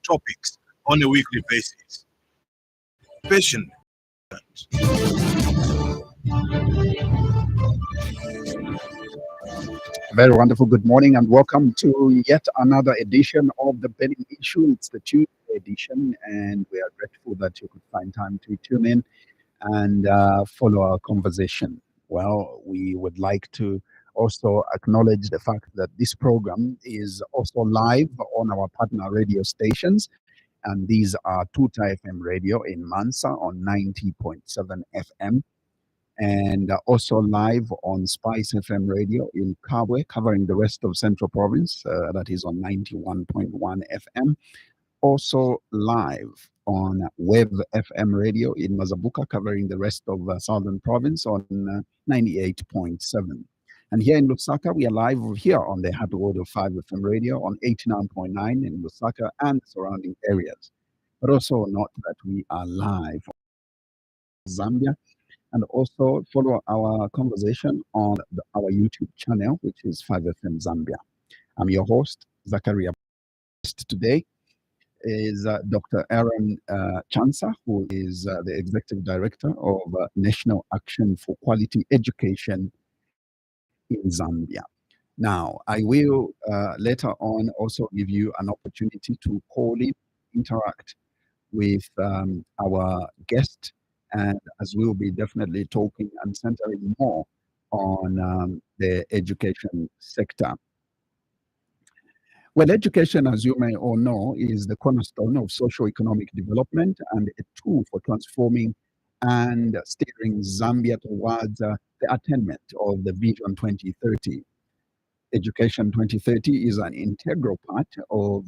topics on a weekly basis. Patient. Very wonderful. Good morning and welcome to yet another edition of the Burning Issue. It's the Tuesday edition, and we are grateful that you could find time to tune in and follow our conversation. Well, we would like to also acknowledge the fact that this program is also live on our partner radio stations, and these are Tuta FM radio in Mansa on 90.7 FM, and also live on Spice FM radio in Kabwe, covering the rest of Central Province, that is on 91.1 FM. Also live on Wave FM radio in Mazabuka, covering the rest of Southern Province on 98.7. And here in Lusaka, we are live here on the Happy World of 5 FM radio on 89.9 in Lusaka and surrounding areas. But also note that we are live in Zambia, and also follow our conversation on our YouTube channel, which is 5FM Zambia. I'm your host, Zakaria. Today is Dr. Aaron Chansa, who is the Executive Director of National Action for Quality Education in Zambia. Now, I will later on also give you an opportunity to call in, interact with our guest, and as we'll be definitely talking and centering more on the education sector. Well, education, as you may all know, is the cornerstone of socio-economic development and a tool for transforming and steering Zambia towards the attainment of the Vision 2030. Education 2030 is an integral part of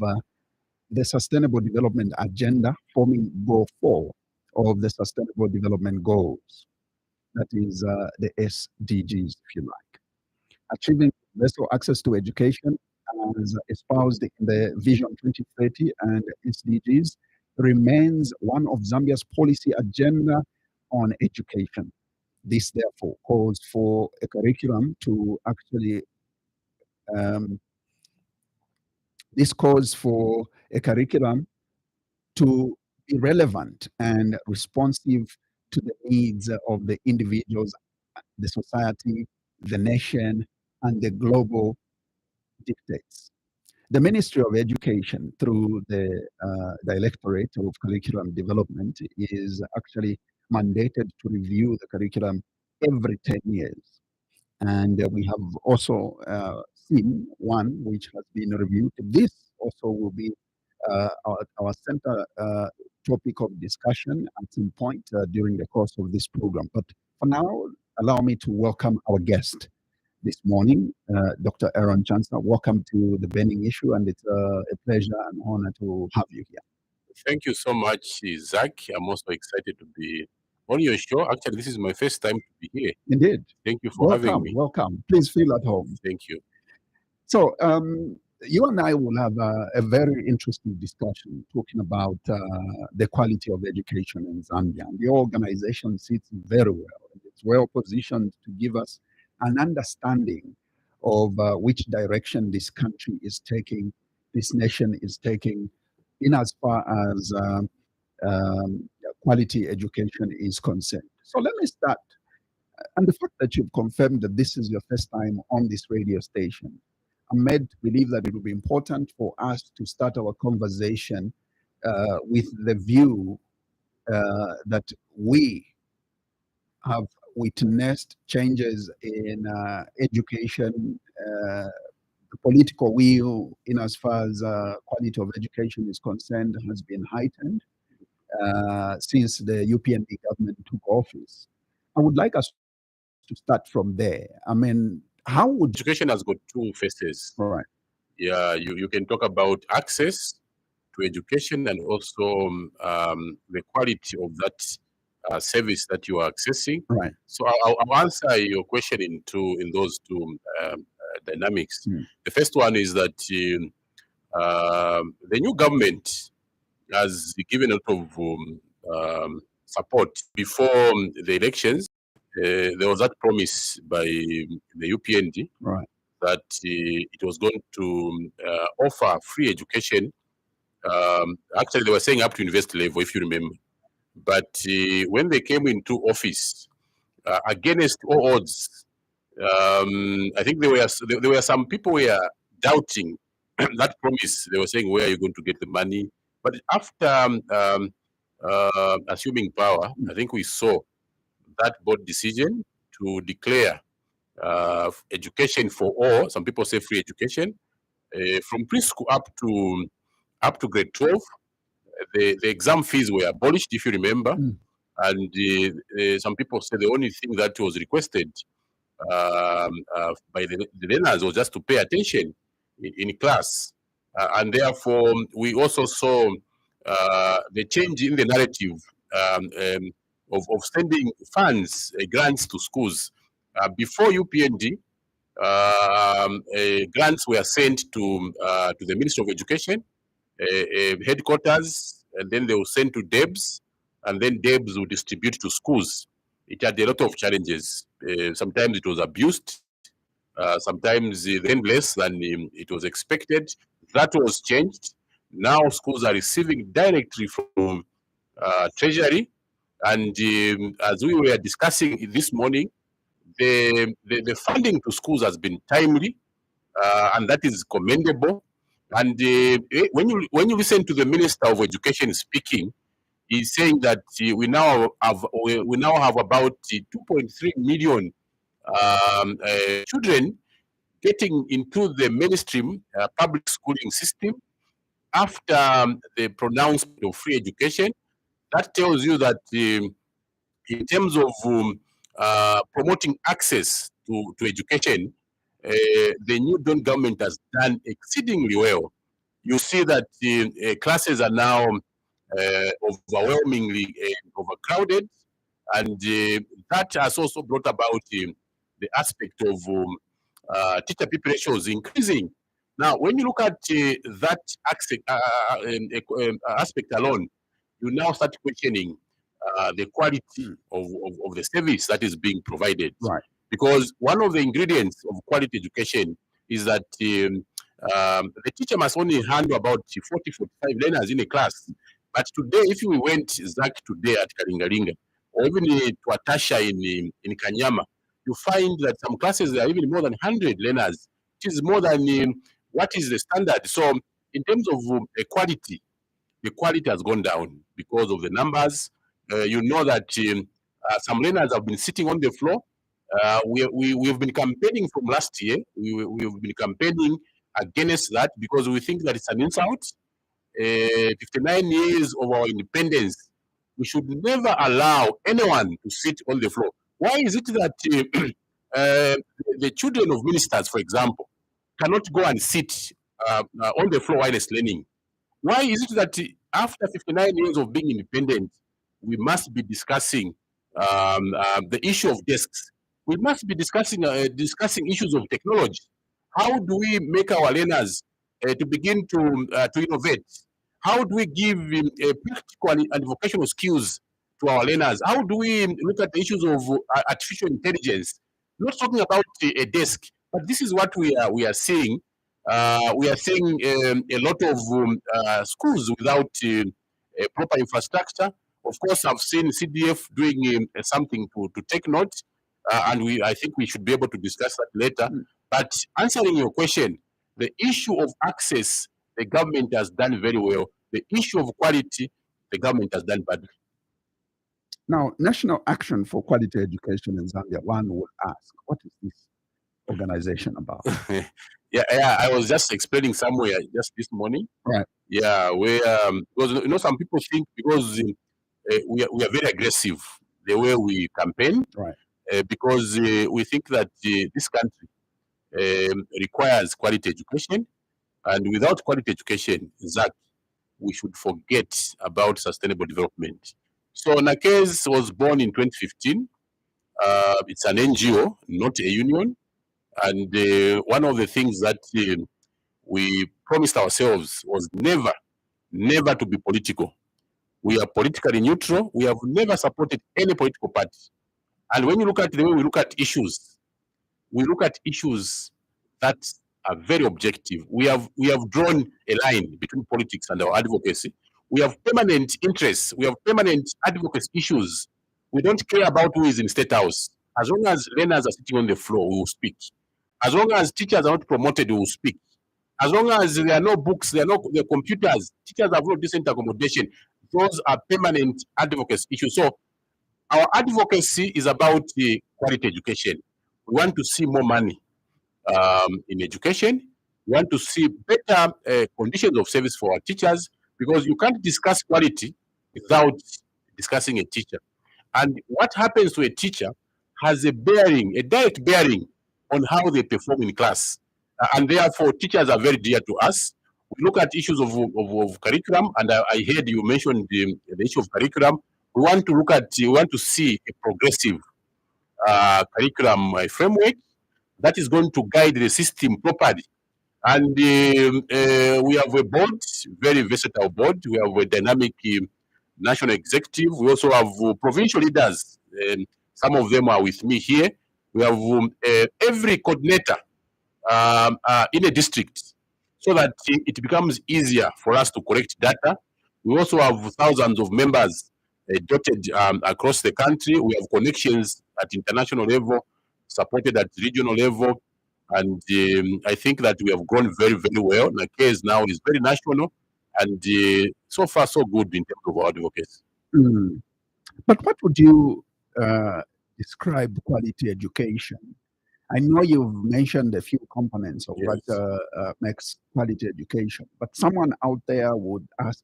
the Sustainable Development Agenda, forming Goal 4 of the Sustainable Development Goals. That is the SDGs, if you like. Achieving universal access to education, as espoused in the Vision 2030 and SDGs, remains one of Zambia's policy agenda on education. This, therefore, calls for a curriculum to actually to be relevant and responsive to the needs of the individuals, the society, the nation, and the global dictates. The Ministry of Education, through the Directorate of Curriculum Development, is actually mandated to review the curriculum every 10 years. And we have also seen one which has been reviewed. This also will be our center topic of discussion at some point during the course of this program. But for now, allow me to welcome our guest this morning, Dr. Aaron Chansa. Welcome to the Burning Issue, and it's a pleasure and honor to have you here. Thank you so much, Zach. I'm also excited to be on your show. Actually, this is my first time to be here. Indeed. Thank you for having me. Welcome. Please feel at home. Thank you. So, you and I will have a very interesting discussion talking about the quality of education in Zambia. And the organization sits very well. It's well positioned to give us an understanding of which direction this country is taking, this nation is taking, in as far as quality education is concerned. So let me start. And the fact that you've confirmed that this is your first time on this radio station, I'm made to believe that it will be important for us to start our conversation with the view that we have witnessed changes in education, the political will, in as far as quality of education is concerned, has been heightened since the UPND government took office. I would like us to start from there. I mean, how would Education has got two faces. all right? Yeah, you can talk about access to education and also the quality of that service that you are accessing. Right. So I'll answer your question in those two dynamics. The first one is that the new government has given a lot of support before the elections. There was that promise by the UPND Right. that it was going to offer free education Actually, they were saying up to university level, if you remember. But when they came into office, against all odds, I think there were some people who were doubting that promise. They were saying, "Where are you going to get the money?" But after assuming power, I think we saw that board decision to declare education for all. Some people say free education from preschool up to grade 12. The exam fees were abolished, if you remember, and some people say the only thing that was requested by the learners was just to pay attention in class. And therefore, we also saw the change in the narrative of sending funds, grants to schools. Before UPND, grants were sent to the Ministry of Education, headquarters, and then they will send to DEBS, and then DEBS will distribute to schools. It had a lot of challenges. Sometimes it was abused, sometimes then less than it was expected. That was changed. Now schools are receiving directly from Treasury, and as we were discussing this morning, the funding to schools has been timely, and that is commendable. And when you listen to the Minister of Education speaking, he's saying that we now have about 2.3 million children getting into the mainstream public schooling system after the pronouncement of free education. That tells you that in terms of promoting access to education, the new Dawn government has done exceedingly well. You see that classes are now overwhelmingly overcrowded, and that has also brought about the aspect of teacher preparation is increasing. Now, when you look at that aspect alone, you now start questioning the quality of the service that is being provided. Right. Because one of the ingredients of quality education is that the teacher must only handle about 40, 45 learners in a class. But today, if we went Zach today at Karingaringa, or even to Atasha in Kanyama, you find that some classes are even more than 100 learners, which is more than what is the standard. So in terms of quality, the quality has gone down because of the numbers. You know that some learners have been sitting on the floor. We've been campaigning from last year. We've been campaigning against that because we think that it's an insult. 59 years of our independence, we should never allow anyone to sit on the floor. Why is it that the children of ministers, for example, cannot go and sit on the floor while it's learning? Why is it that after 59 years of being independent, we must be discussing the issue of desks? We must be discussing issues of technology. How do we make our learners to begin to innovate? How do we give practical and vocational skills to our learners? How do we look at the issues of artificial intelligence? Not talking about a desk, but this is what we are seeing. We are seeing a lot of schools without a proper infrastructure. Of course, I've seen CDF doing something to take note, and I think we should be able to discuss that later. But answering your question, the issue of access, the government has done very well. The issue of quality, the government has done badly. Now, National Action for Quality Education in Zambia, one would ask, what is this organization about? Yeah, I was just explaining somewhere just this morning. Right. Yeah, because some people think because we are very aggressive the way we campaign. Right. Because we think that this country requires quality education, and without quality education, Zach, we should forget about sustainable development. So NACES was born in 2015. It's an NGO, not a union. And one of the things that we promised ourselves was never to be political. We are politically neutral. We have never supported any political party. And when you look at the way we look at issues, we look at issues that are very objective. We have drawn a line between politics and our advocacy. We have permanent interests. We have permanent advocacy issues. We don't care about who is in State House. As long as learners are sitting on the floor, we will speak. As long as teachers are not promoted, we will speak. As long as there are no books, there are no the computers, teachers have no decent accommodation. Those are permanent advocacy issues. So our advocacy is about the quality education. We want to see more money in education. We want to see better conditions of service for our teachers, because you can't discuss quality without discussing a teacher. And what happens to a teacher has a bearing, a direct bearing on how they perform in class. And therefore, teachers are very dear to us. We look at issues of curriculum, and I heard you mention the issue of curriculum. We want to see a progressive curriculum framework that is going to guide the system properly. And we have a board, very versatile board. We have a dynamic national executive. We also have provincial leaders. Some of them are with me here. We have every coordinator in a district, so that it becomes easier for us to collect data. We also have thousands of members dotted across the country. We have connections at international level, supported at regional level, and I think that we have grown very, very well. The case now is very national, and so far so good in terms of our advocacy. But what would you describe quality education? I know you've mentioned a few components of what makes quality education, but someone out there would ask,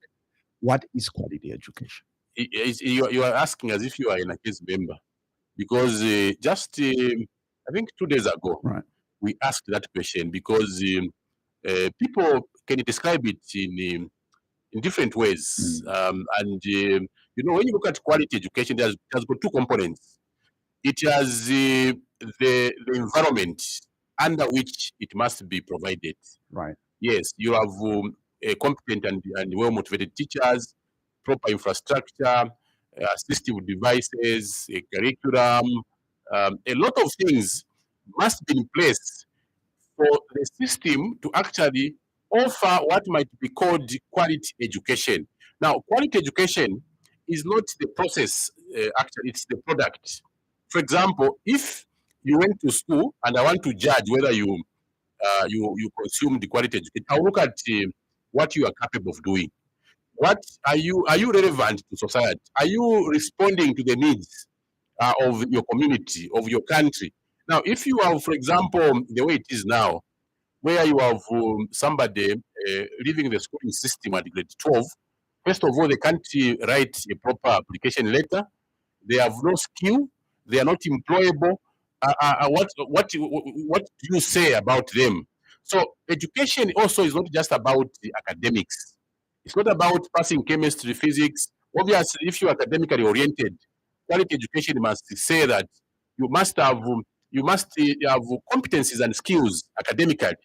what is quality education? You are asking as if you are in a case member, because just I think 2 days ago, we asked that question, because people can describe it in different ways. And when you look at quality education, it has got two components. It has the environment under which it must be provided. Right. Yes, you have competent and well-motivated teachers, proper infrastructure, assistive devices, a curriculum, a lot of things must be in place for the system to actually offer what might be called quality education. Now, quality education is not the process, actually, it's the product. For example, if you went to school and I want to judge whether you consume the quality education, I'll look at what you are capable of doing. What are you relevant to society? Are you responding to the needs of your community, of your country? Now, if you have, for example, the way it is now, where you have somebody leaving the schooling system at grade 12, first of all, they can't write a proper application letter. They have no skill. They are not employable. What do you say about them? So education also is not just about the academics. It's not about passing chemistry, physics. Obviously, if you are academically oriented, quality education must say that you must have competencies and skills academically.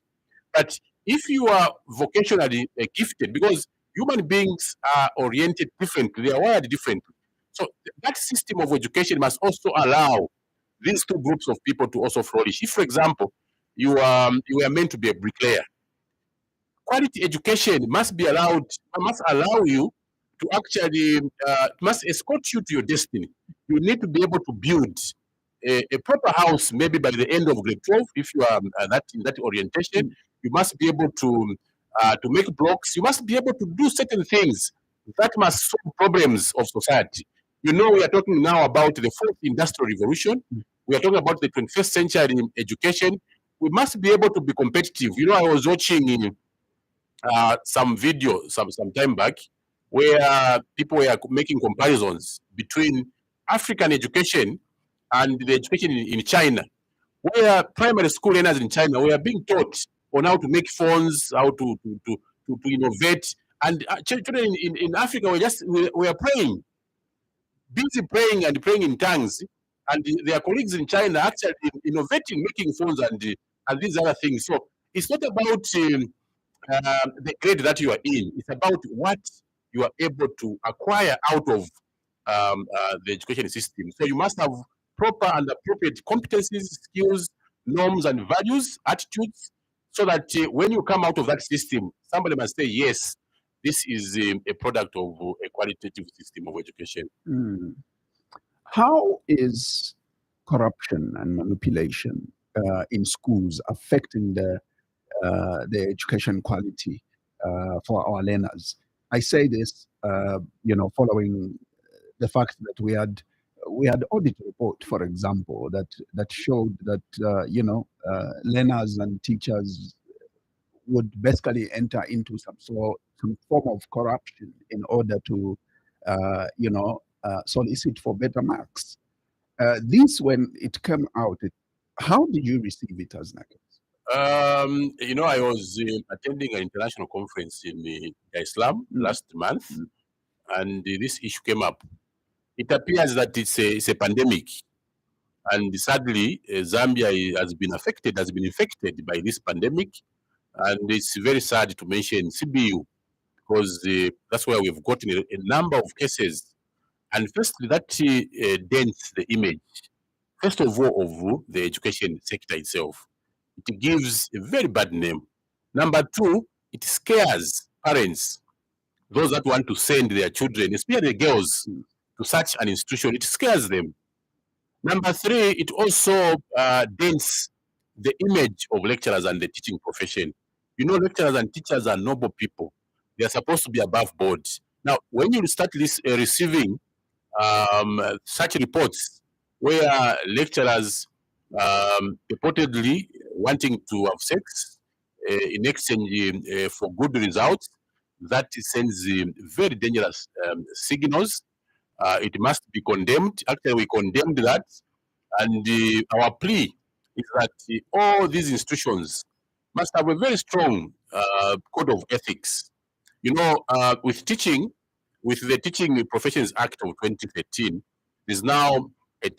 But if you are vocationally gifted, because human beings are oriented differently, they are wired differently. So that system of education must also allow these two groups of people to also flourish. If, for example, you are meant to be a bricklayer, quality education must allow you to actually must escort you to your destiny. You need to be able to build a proper house, maybe by the end of grade 12. If you are in that orientation, you must be able to make blocks. You must be able to do certain things that must solve problems of society. We are talking now about the fourth industrial revolution. We are talking about the 21st century education. We must be able to be competitive. I was watching some video some time back, where people were making comparisons between African education and the education in China, where primary school learners in China were being taught on how to make phones, how to innovate, and children in Africa were praying, busy praying and praying in tongues, and their colleagues in China actually innovating, making phones and these other things. So it's not about the grade that you are in. It's about what you are able to acquire out of the education system. So you must have proper and appropriate competencies, skills, norms, and values, attitudes, so that when you come out of that system, somebody must say, yes, this is a product of a qualitative system of education. How is corruption and manipulation in schools affecting the education quality for our learners? I say this, following the fact that we had audit report, for example, that showed that learners and teachers would basically enter into some form of corruption in order to solicit for better marks. This, when it came out, how did you receive it as Nagels? I was attending an international conference in Islam last month, and this issue came up. It appears that it's a pandemic, and sadly, Zambia has been infected by this pandemic, and it's very sad to mention CBU because that's where we've gotten a number of cases. And firstly, that dents the image, first of all, of the education sector itself. It gives a very bad name. Number two, it scares parents, those that want to send their children, especially girls, to such an institution. It scares them. Number three, it also dents the image of lecturers and the teaching profession. Lecturers and teachers are noble people. They are supposed to be above board. Now, when you start receiving such reports where lecturers reportedly wanting to have sex in exchange for good results, that sends very dangerous signals. It must be condemned. Actually, we condemned that. And our plea is that all these institutions must have a very strong code of ethics. With the Teaching Professions Act of 2013, there's now a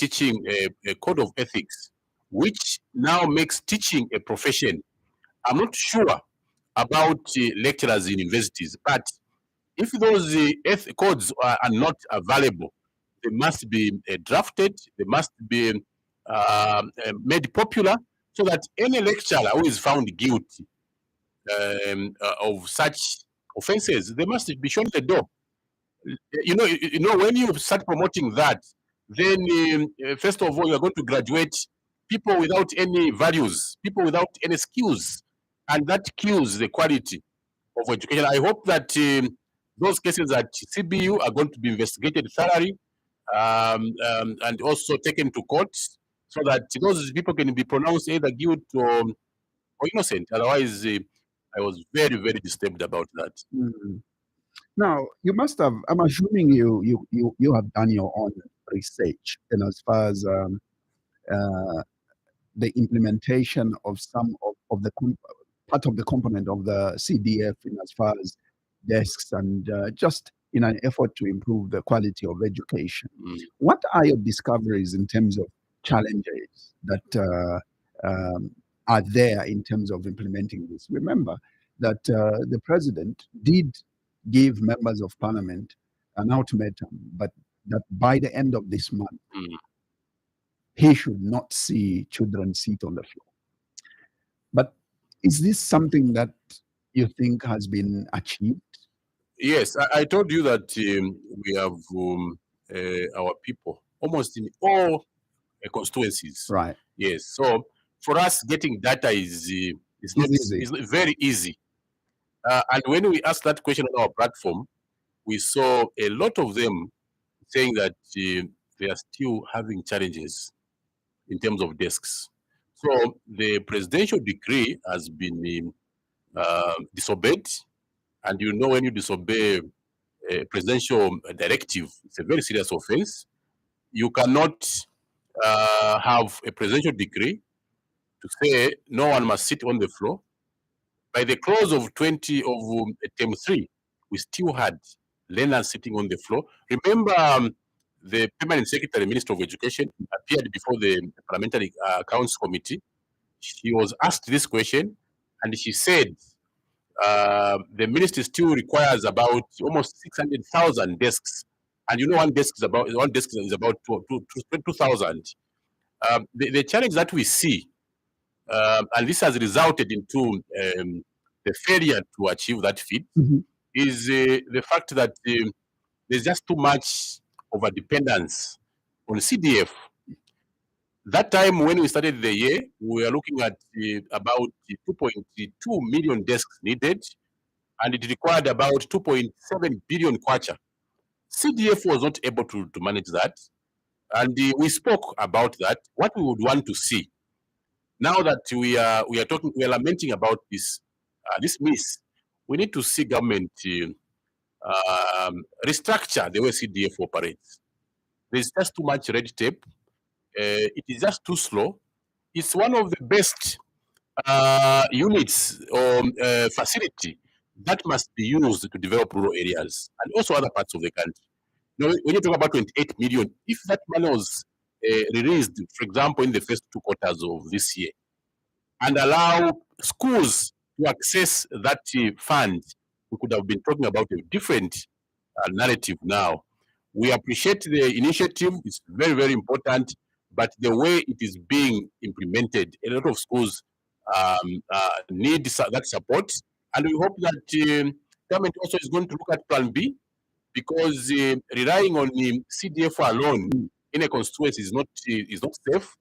code of ethics, which now makes teaching a profession. I'm not sure about lecturers in universities, but if those codes are not available, they must be drafted, they must be made popular, so that any lecturer who is found guilty of such offenses, they must be shown the door. When you start promoting that, then first of all, you're going to graduate people without any values, people without any skills, and that kills the quality of education. I hope that those cases at CBU are going to be investigated thoroughly and also taken to court so that those people can be pronounced either guilty or innocent. Otherwise, I was very, very disturbed about that. Now, you must have, I'm assuming you have done your own research as far as the implementation of some of the part of the component of the CDF in as far as desks and just in an effort to improve the quality of education. What are your discoveries in terms of challenges that are there in terms of implementing this? Remember that the president did give members of parliament an ultimatum, but that by the end of this month, he should not see children sit on the floor. But is this something that you think has been achieved? Yes, I told you that we have our people almost in all constituencies. Right. Yes. So for us, getting data is very easy. And when we asked that question on our platform, we saw a lot of them saying that they are still having challenges in terms of desks. So the presidential decree has been disobeyed. And when you disobey a presidential directive, it's a very serious offense. You cannot have a presidential decree to say no one must sit on the floor. By the close of term 3, we still had learners sitting on the floor. Remember, the permanent secretary, Minister of Education, appeared before the Parliamentary Accounts Committee. She was asked this question, and she said the ministry still requires about almost 600,000 desks, and one desk is about 2,000. The challenge that we see and this has resulted into the failure to achieve that feat, is the fact that there's just too much of a dependence on CDF. That time when we started the year, we were looking at about 2.2 million desks needed, and it required about 2.7 billion kwacha. CDF was not able to manage that, and we spoke about that, what we would want to see. Now that we are lamenting about this miss, we need to see government restructure the way CDF operates. There's just too much red tape. It is just too slow. It's one of the best units or facility that must be used to develop rural areas and also other parts of the country. You know, when you talk about 28 million, if that money was released, for example, in the first 2 quarters of this year, and allow schools to access that fund, we could have been talking about a different narrative now. We appreciate the initiative. It's very, very important, but the way it is being implemented, a lot of schools need that support, and we hope that government also is going to look at Plan B, because relying on CDF alone in a constituency is not safe.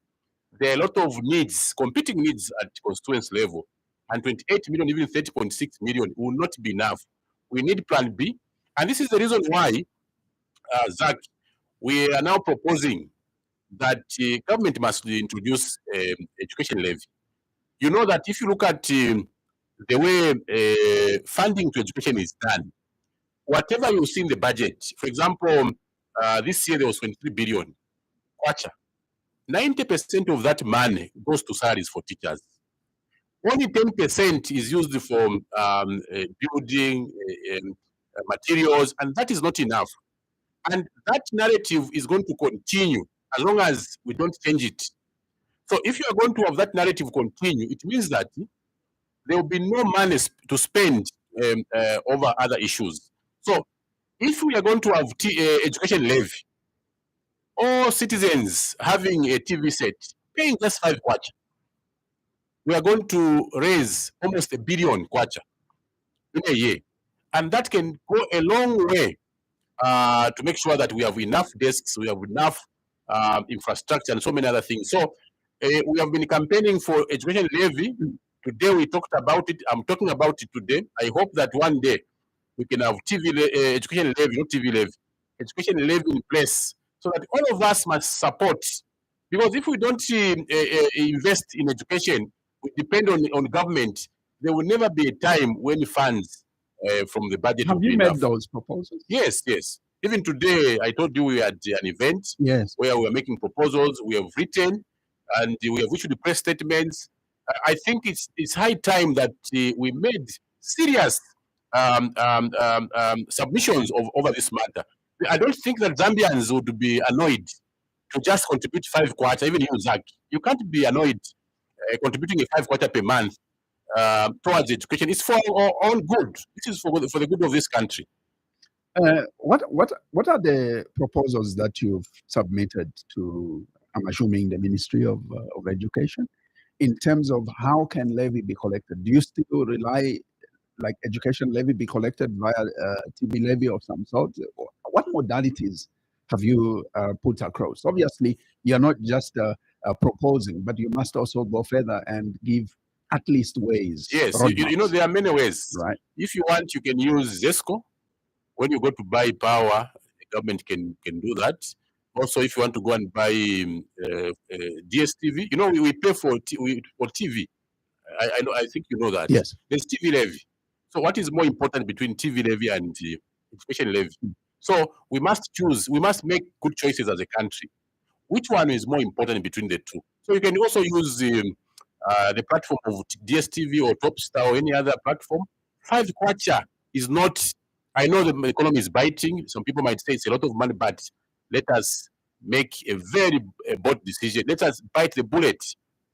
There are a lot of needs, competing needs at constituency level, and 28 million, even 30.6 million will not be enough. We need Plan B, and this is the reason why, Zach, we are now proposing that government must introduce education levy. You know that if you look at the way funding to education is done, whatever you see in the budget, for example, this year there was 23 billion kwacha. 90% of that money goes to salaries for teachers. Only 10% is used for building materials, and that is not enough. And that narrative is going to continue as long as we don't change it. So if you are going to have that narrative continue, it means that there will be no money to spend over other issues. So if we are going to have education levy, all citizens having a TV set, paying just 5 kwacha, we are going to raise almost 1 billion kwacha in a year. And that can go a long way to make sure that we have enough desks, we have enough infrastructure, and so many other things. So we have been campaigning for education levy. Today we talked about it. I'm talking about it today. I hope that one day we can have education levy, not TV levy, education levy in place, so that all of us must support. Because if we don't invest in education, we depend on government, there will never be a time when funds from the budget. Have you made those proposals? Yes, yes. Even today, I told you we had an event where we are making proposals. We have written and we have issued press statements. I think it's high time that we made serious submissions over this matter. I don't think that Zambians would be annoyed to just contribute 5 kwacha, even you, Zach. You can't be annoyed contributing a 5 kwacha per month towards education. It's for our own good. This is for the good of this country. What are the proposals that you've submitted to, I'm assuming, the Ministry of Education, in terms of how can levy be collected? Do you still rely, like education levy be collected via TV levy of some sort? What modalities have you put across? Obviously, you're not just proposing, but you must also go further and give at least ways. Yes, you know, there are many ways. Right. If you want, you can use ZESCO. When you go to buy power, the government can do that. Also, if you want to go and buy DSTV, you know, we pay for TV. I think you know that. Yes. There's TV levy. So what is more important between TV levy and education levy? So we must choose. We must make good choices as a country. Which one is more important between the two? So you can also use the platform of DSTV or Topstar or any other platform. 5 kwacha is not. I know the economy is biting. Some people might say it's a lot of money, but let us make a very bold decision. Let us bite the bullet.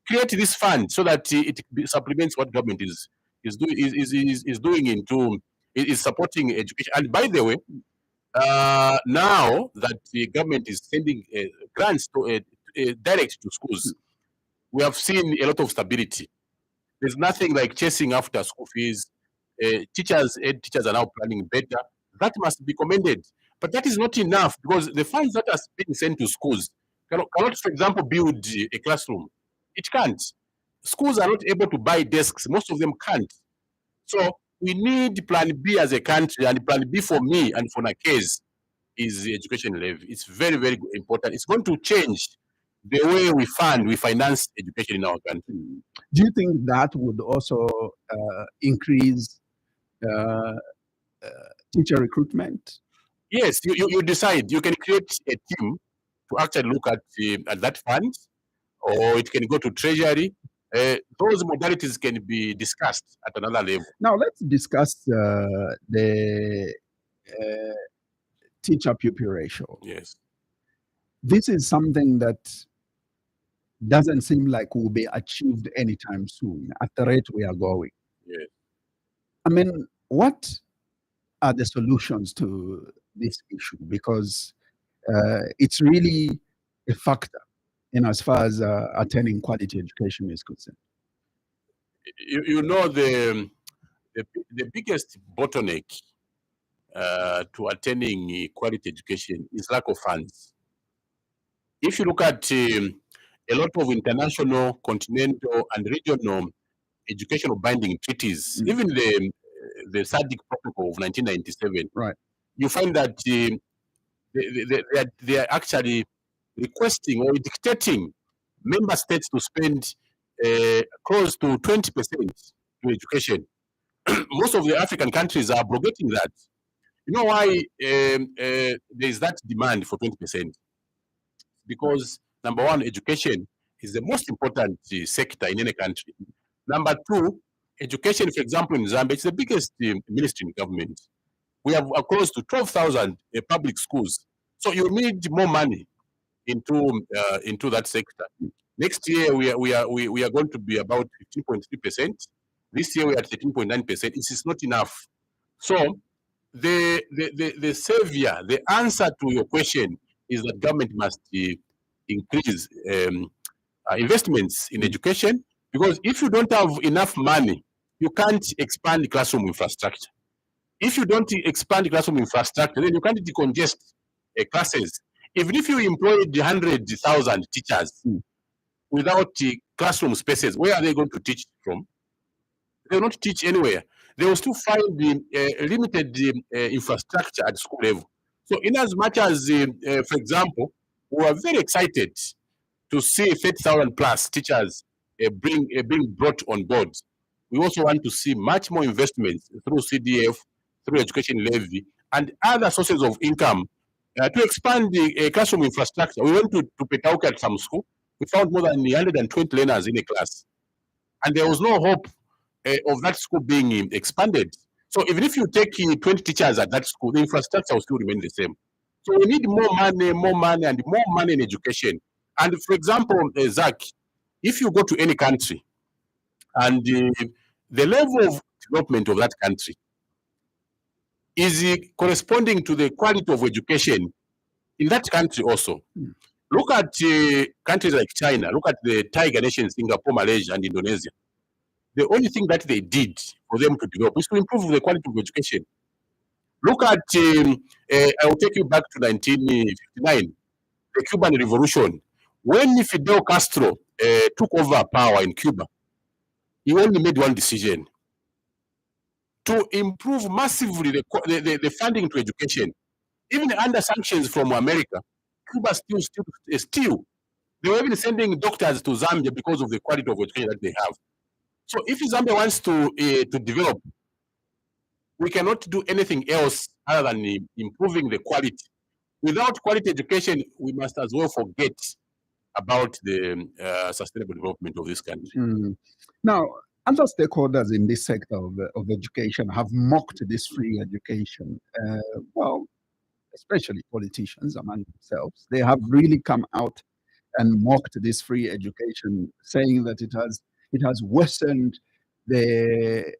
Create this fund so that it supplements what government is doing is supporting education. And by the way, now that the government is sending grants to direct to schools, we have seen a lot of stability. There's nothing like chasing after school fees. Teachers are now planning better. That must be commended. But that is not enough, because the funds that are being sent to schools cannot, for example, build a classroom. It can't. Schools are not able to buy desks. Most of them can't. So we need plan B as a country, and plan B for me and for Nakez is the education levy. It's very, very important. It's going to change the way we finance education in our country. Do you think that would also increase teacher recruitment? Yes, you decide. You can create a team to actually look at that fund, or it can go to treasury. Those modalities can be discussed at another level. Now let's discuss the teacher pupil ratio. Yes. This is something that doesn't seem like will be achieved anytime soon at the rate we are going. Yes. I mean, what are the solutions to this issue? Because it's really a factor in as far as attaining quality education is concerned. You know, the biggest bottleneck to attaining quality education is lack of funds. If you look at a lot of international, continental, and regional educational binding treaties, even the SADC protocol of 1997, right, you find that they are actually requesting or dictating member states to spend close to 20% to education. Most of the African countries are abrogating that. You know why there is that demand for 20%? Because number one, education is the most important sector in any country. Number two, education, for example, in Zambia, it's the biggest ministry in government. We have close to 12,000 public schools. So you need more money into that sector. Next year, we are going to be about 15.3%. This year, we are at 13.9%. It is not enough. So the savior, the answer to your question is that government must increase investments in education, because if you don't have enough money, you can't expand classroom infrastructure. If you don't expand classroom infrastructure, then you can't decongest classes. Even if you employed 100,000 teachers without classroom spaces, where are they going to teach from? They will not teach anywhere. They will still find the limited infrastructure at school level. So in as much as, for example, we are very excited to see 30,000 plus teachers being brought on board. We also want to see much more investments through CDF, through education levy, and other sources of income to expand the classroom infrastructure. We went to Petauke at some school. We found more than 120 learners in a class. And there was no hope of that school being expanded. So even if you take 20 teachers at that school, the infrastructure will still remain the same. So we need more money, and more money in education. And for example, Zach, if you go to any country and the level of development of that country is corresponding to the quality of education in that country also. Look at countries like China, look at the tiger nations, Singapore, Malaysia, and Indonesia. The only thing that they did for them to develop is to improve the quality of education. Look at, I will take you back to 1959, the Cuban Revolution. When Fidel Castro took over power in Cuba, he only made one decision: to improve massively the funding to education. Even under sanctions from America, Cuba still, they were even sending doctors to Zambia because of the quality of education that they have. So if Zambia wants to develop, we cannot do anything else other than improving the quality. Without quality education, we must as well forget about the sustainable development of this country. Now, other stakeholders in this sector of education have mocked this free education. Well, especially politicians among themselves, they have really come out and mocked this free education, saying that it has worsened the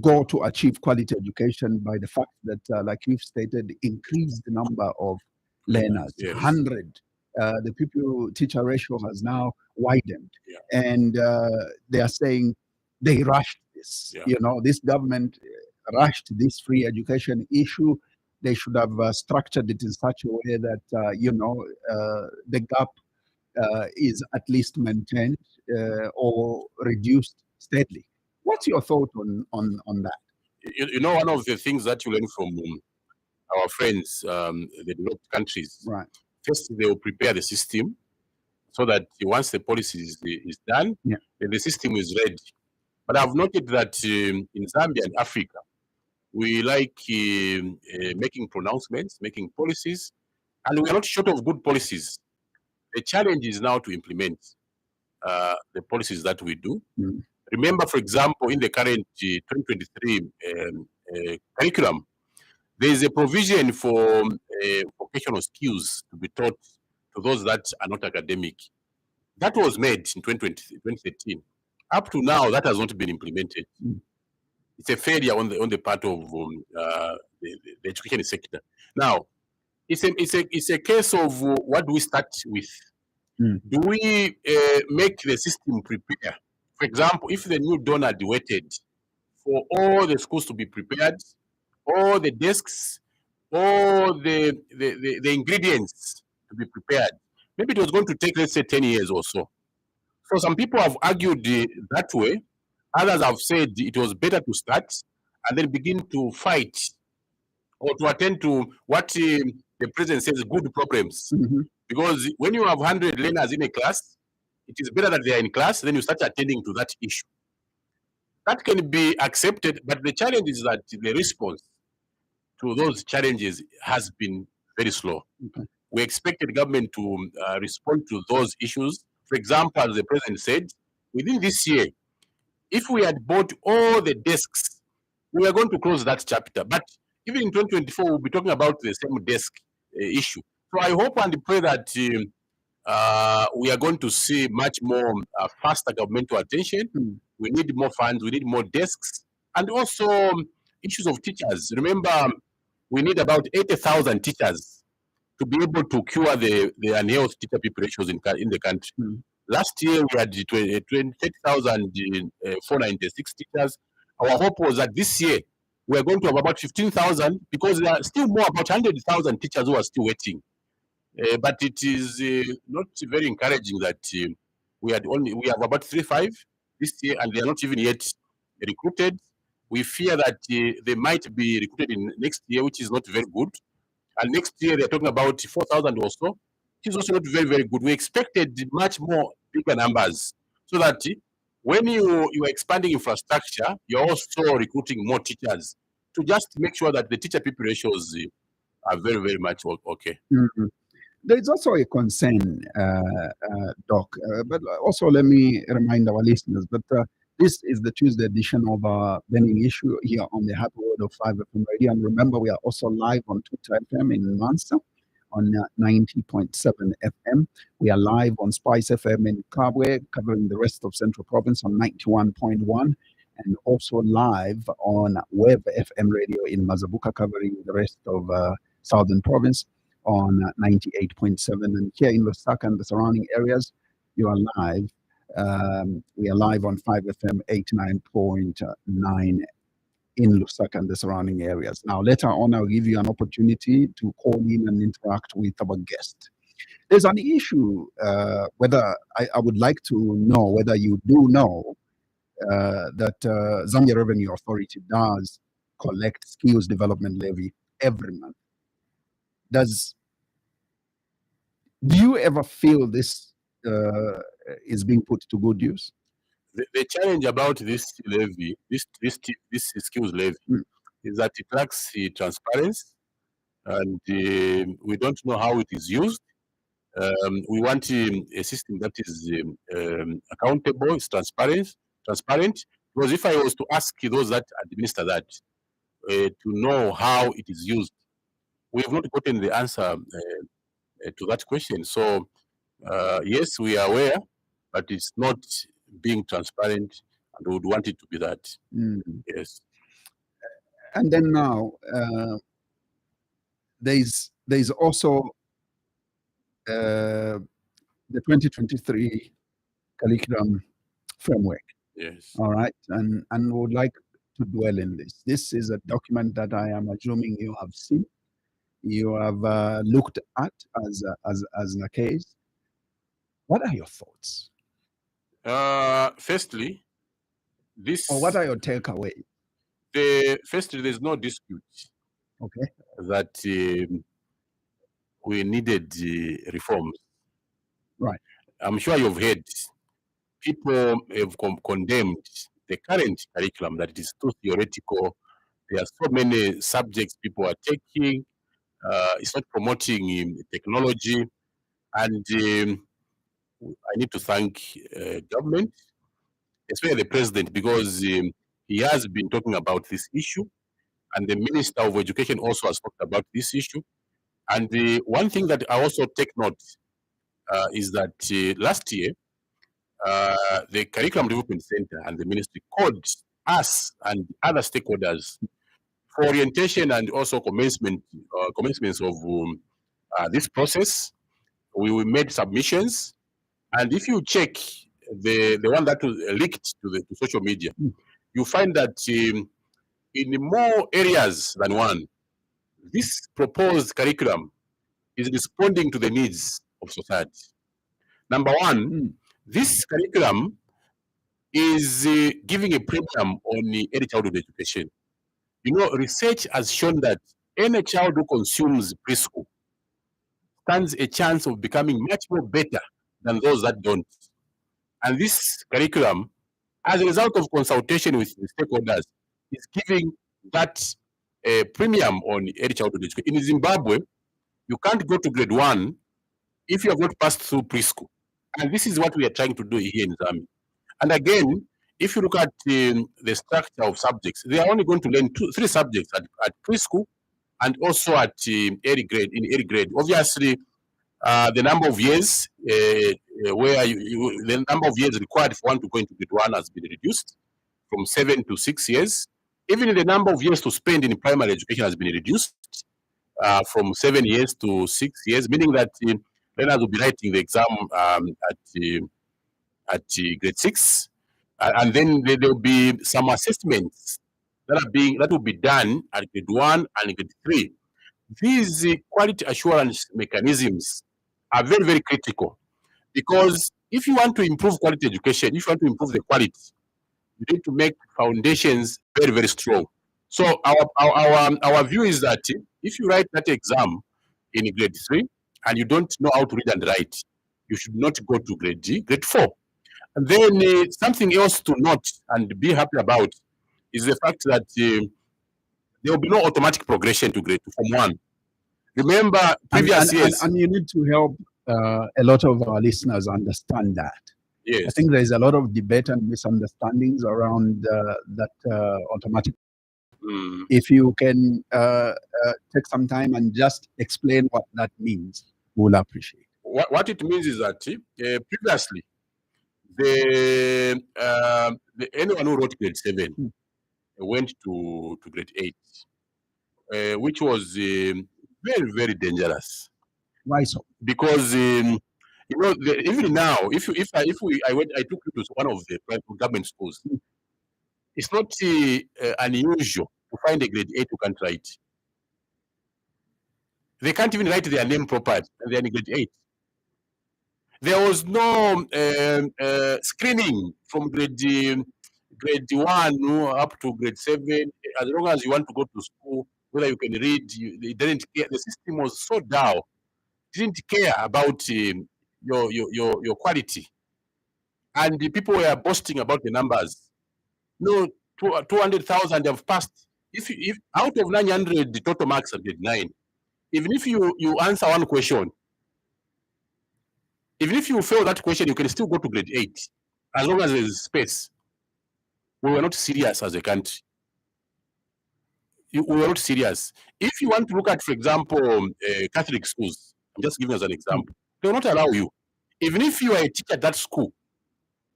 goal to achieve quality education by the fact that, like you've stated, increased the number of learners, Yes. 100. The pupil teacher ratio has now widened. Yeah. And they are saying they rushed this. Yeah. You know, this government rushed this free education issue. They should have structured it in such a way that, the gap is at least maintained or reduced steadily. What's your thought on that? You know, one of the things that you learn from our friends, the developed countries, Right. first they will prepare the system so that once the policy is done, Yeah. then the system is ready. But I've noted that in Zambia and Africa, we like making pronouncements, making policies, and we're not short of good policies. The challenge is now to implement the policies that we do. Mm. Remember, for example, in the current 2023 curriculum, there is a provision for vocational skills to be taught to those that are not academic. That was made in 2013. Up to now, that has not been implemented. Mm. It's a failure on the part of the education sector. Now, it's a case of what do we start with? Mm. Do we make the system prepare? For example, if the new donor waited for all the schools to be prepared, all the desks, all the ingredients to be prepared, maybe it was going to take, let's say, 10 years or so. So some people have argued that way. Others have said it was better to start and then begin to fight or to attend to what the president says good problems. Mhm. Because when you have 100 learners in a class, it is better that they are in class, then you start attending to that issue. That can be accepted, but the challenge is that the response to those challenges has been very slow. Okay. We expected government to respond to those issues. For example, as the president said, within this year, if we had bought all the desks, we are going to close that chapter. But even in 2024, we'll be talking about the same desk issue. So I hope and pray that we are going to see much more faster governmental attention. Mm. We need more funds, we need more desks, and also issues of teachers. Remember, we need about 80,000 teachers to be able to cure the unhealthy teacher people ratios in the country. Mm. Last year, we had 30,496 teachers. Our hope was that this year, we are going to have about 15,000 because there are still more, about 100,000 teachers who are still waiting. But it is not very encouraging that we have about 35 this year, and they are not even yet recruited. We fear that they might be recruited in next year, which is not very good. And next year they're talking about 4,000 or so, which is also not very, very good. We expected much more bigger numbers, so that when you are expanding infrastructure, you're also recruiting more teachers to just make sure that the teacher people ratios are very, very much okay. Mhm. There is also a concern, Doc, but also let me remind our listeners that this is the Tuesday edition of our burning issue here on the Happy World of 5FM Radio. And remember, we are also live on Tuta FM in Mansa on 90.7 FM. We are live on Spice FM in Kabwe, covering the rest of Central Province on 91.1, and also live on Web FM Radio in Mazabuka, covering the rest of Southern Province on 98.7, and here in Lusaka and the surrounding areas, you are live. We are live on 5FM 89.9 in Lusaka and the surrounding areas. Now, later on, I'll give you an opportunity to call in and interact with our guest. There's an issue whether I would like to know whether you do know that Zambia Revenue Authority does collect skills development levy every month. Do you ever feel this is being put to good use? The challenge about this levy, this skills levy, is that it lacks transparency, and we don't know how it is used. We want a system that is accountable, is transparent. Because if I was to ask those that administer that to know how it is used, we have not gotten the answer to that question. So yes, we are aware, but it's not being transparent, and we would want it to be that. Yes. And then now there's also the 2023 curriculum framework. Yes. All right, and would like to dwell in this. This is a document that I am assuming you have seen, you have looked at as a case. What are your thoughts? Firstly, this. Or what are your takeaways? Firstly, there's no dispute. Okay. That we needed reforms. Right. I'm sure you've heard people have condemned the current curriculum, that it is too theoretical. There are so many subjects people are taking. It's not promoting technology. And I need to thank government, especially the president, because he has been talking about this issue. And the Minister of Education also has talked about this issue. And one thing that I also take note is that last year, the Curriculum Development Center and the ministry called us and other stakeholders for orientation and also commencements of this process. We made submissions, and if you check the one that was leaked to social media, you find that in more areas than one, this proposed curriculum is responding to the needs of society. Number one, this curriculum is giving a premium on the early childhood education. You know, research has shown that any child who consumes preschool stands a chance of becoming much more better than those that don't. And this curriculum, as a result of consultation with the stakeholders, is giving that premium on early childhood education. In Zimbabwe, you can't go to grade 1 if you have not passed through preschool. And this is what we are trying to do here in Zambia. And again, if you look at the structure of subjects, they are only going to learn 3 subjects at preschool and also at early grade. In early grade, obviously, the number of years the number of years required for one to go into grade 1 has been reduced from 7 to 6 years. Even the number of years to spend in primary education has been reduced from 7 years to 6 years, meaning that learners will be writing the exam at grade 6, and then there will be some assessments that will be done at grade 1 and grade 3. These quality assurance mechanisms are very, very critical, because if you want to improve quality education, if you want to improve the quality, you need to make foundations very, very strong. So our view is that if you write that exam in grade 3 and you don't know how to read and write, you should not go to grade 4. And then something else to note and be happy about is the fact that there will be no automatic progression to grade 2 from 1. Remember previous years. And you need to help a lot of our listeners understand that. Yes. I think there is a lot of debate and misunderstandings around that automatic. If you can take some time and just explain what that means, we'll appreciate. What it means is that previously, anyone who wrote grade 7 went to grade 8, which was very, very dangerous. Why so? Because you know, even now, I took you to one of the private government schools, it's not unusual to find a grade 8 who can't write. They can't even write their name properly, and they're in grade 8. There was no screening from grade 1 up to grade 7. As long as you want to go to school, whether you can read, they didn't care. The system was so dull. Didn't care about your quality, and the people were boasting about the numbers. No, 200,000 have passed. If out of 900 the total marks at grade 9, even if you answer one question, even if you fail that question, you can still go to grade 8 as long as there's space. We were not serious as a country. We were not serious. If you want to look at, for example, Catholic schools, I'm just giving us an example, they will not allow you. Even if you are a teacher at that school,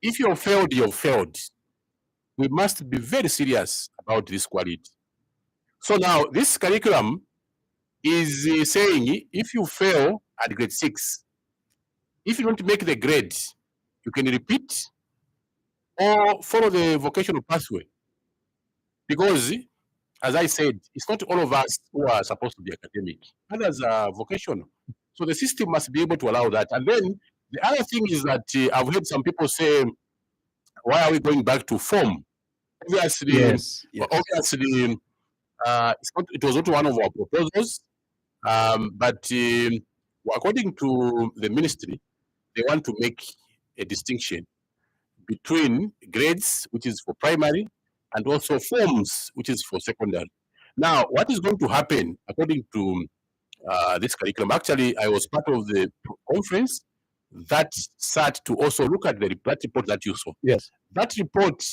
if you have failed, you have failed. We must be very serious about this quality. So now, this curriculum is saying if you fail at grade 6, if you don't make the grade, you can repeat or follow the vocational pathway. Because, as I said, it's not all of us who are supposed to be academic. Others are vocational. So the system must be able to allow that. And then the other thing is that I've heard some people say, why are we going back to form? Obviously, obviously, it was not one of our proposals, but according to the ministry, they want to make a distinction between grades, which is for primary, and also forms, which is for secondary. Now, what is going to happen according to this curriculum? Actually, I was part of the conference that sat to also look at that report that you saw. Yes. That report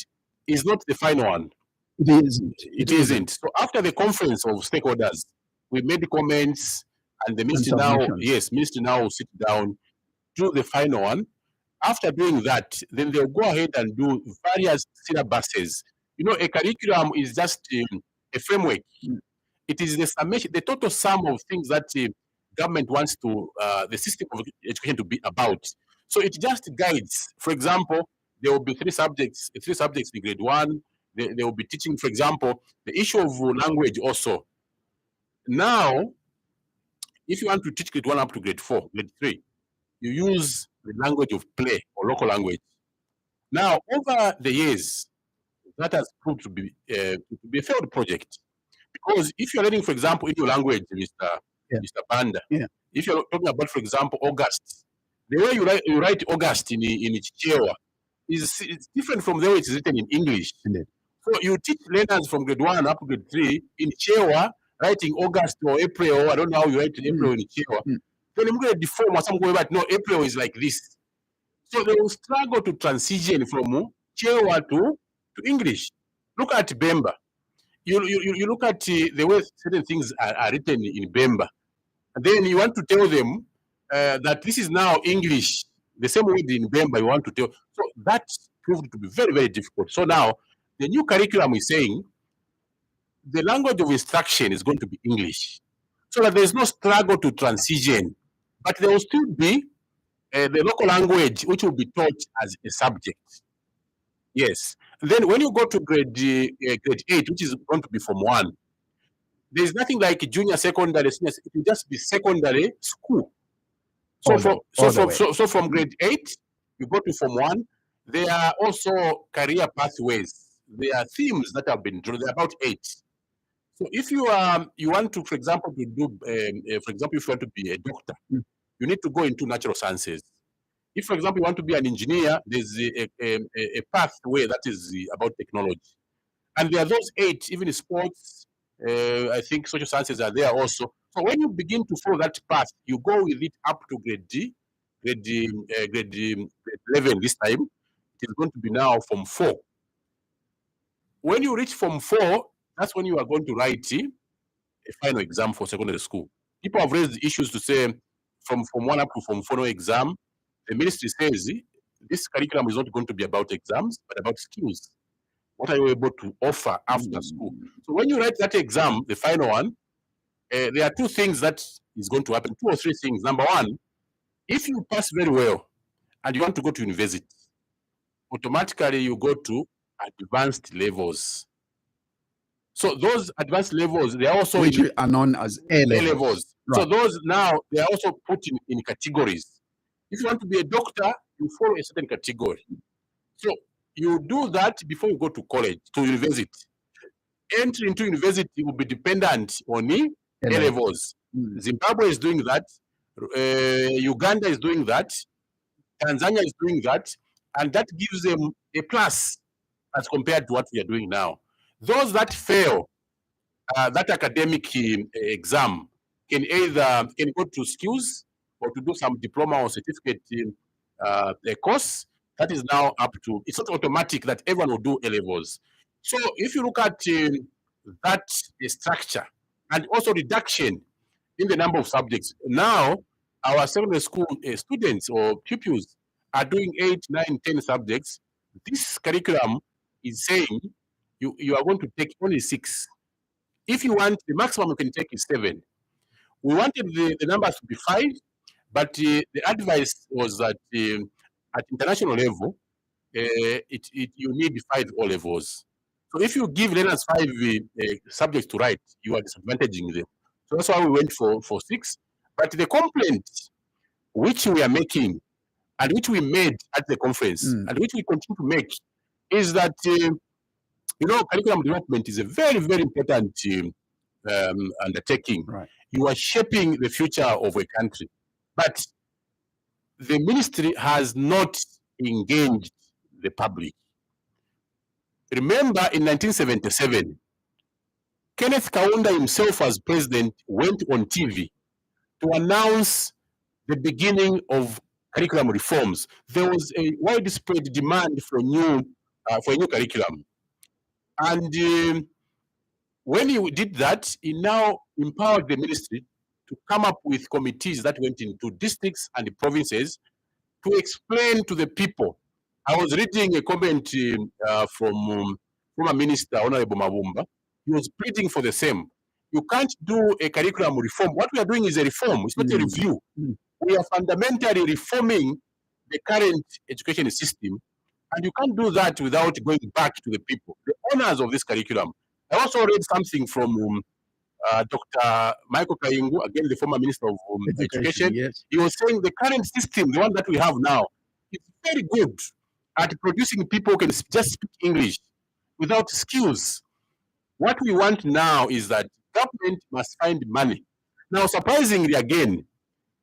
is not the final one. It isn't. It isn't. So after the conference of stakeholders, we made comments, and the ministry now, ministry now will sit down, do the final one. After doing that, then they'll go ahead and do various syllabuses. You know, a curriculum is just a framework. It is the summation, the total sum of things that government wants to the system of education to be about. So it just guides. For example, there will be three subjects in grade 1. They will be teaching, for example, the issue of language also. Now, if you want to teach grade 1 up to grade 4, grade 3, you use the language of play or local language. Now, over the years, that has proved to be a failed project. Because if you're learning, for example, in your language, Mr. Banda, if you're talking about, for example, August, the way you write August in Chichewa is different from the way it's written in English. So you teach learners from grade 1 up to grade 3 in Chichewa, writing August or April, or I don't know how you write April in Chichewa. Then I'm going to deform or something like, no, April is like this. So they will struggle to transition from Chichewa to English. Look at Bemba. You look at the way certain things are written in Bemba. And then you want to tell them that this is now English, the same word in Bemba you want to tell. So that proved to be very, very difficult. So now the new curriculum is saying the language of instruction is going to be English, so that there's no struggle to transition, but there will still be the local language which will be taught as a subject. Yes. And then when you go to grade 8, which is going to be Form 1, there's nothing like junior, secondary, senior. It will just be secondary school. So from grade 8, you go to Form 1. There are also career pathways. There are themes that have been drawn. There are about 8. So if you want to, for example, if you want to be a doctor, you need to go into natural sciences. If, for example, you want to be an engineer, there's a pathway that is about technology. And there are those 8, even in sports, I think social sciences are there also. So when you begin to follow that path, you go with it up to grade 11 this time. It is going to be now Form 4. When you reach Form 4, that's when you are going to write a final exam for secondary school. People have raised issues to say from Form 1 up to Form 4 no exam. The ministry says this curriculum is not going to be about exams, but about skills. What are you able to offer after school? So when you write that exam, the final one, there are 2 things that is going to happen, 2 or 3 things. Number 1, if you pass very well and you want to go to university, automatically you go to advanced levels. So those advanced levels, they are also which are known as A levels. Right. So those now, they are also put in categories. If you want to be a doctor, you follow a certain category. So you do that before you go to college, to university. Entry into university will be dependent on A levels. Zimbabwe is doing that. Uganda is doing that. Tanzania is doing that. And that gives them a plus as compared to what we are doing now. Those that fail that academic exam can either go to skills or to do some diploma or certificate course. That is now up to, it's not automatic that everyone will do A levels. So if you look at that structure and also reduction in the number of subjects, now our secondary school students or pupils are doing 8, 9, 10 subjects. This curriculum is saying you are going to take only 6. If you want, the maximum you can take is 7. We wanted the numbers to be 5, but the advice was that at international level, you need 5 O levels. So if you give learners 5 subjects to write, you are disadvantaging them. So that's why we went for 6. But the complaint which we are making and which we made at the conference and which we continue to make is that curriculum development is a very, very important undertaking. Right. You are shaping the future of a country, but the ministry has not engaged the public. Remember, in 1977, Kenneth Kaunda himself, as president, went on TV to announce the beginning of curriculum reforms. There was a widespread demand for a new curriculum, and when he did that, he now empowered the ministry to come up with committees that went into districts and provinces to explain to the people. I was reading a comment from former minister, Honorable Mabumba. He was pleading for the same. You can't do a curriculum reform. What we are doing is a reform. It's not a review. We are fundamentally reforming the current education system, and you can't do that without going back to the people, the owners of this curriculum. I also read something from Dr. Michael Kayingu, again, the former Minister of Education. Yes. He was saying the current system, the one that we have now, is very good at producing people who can just speak English without skills. What we want now is that government must find money. Now, surprisingly, again,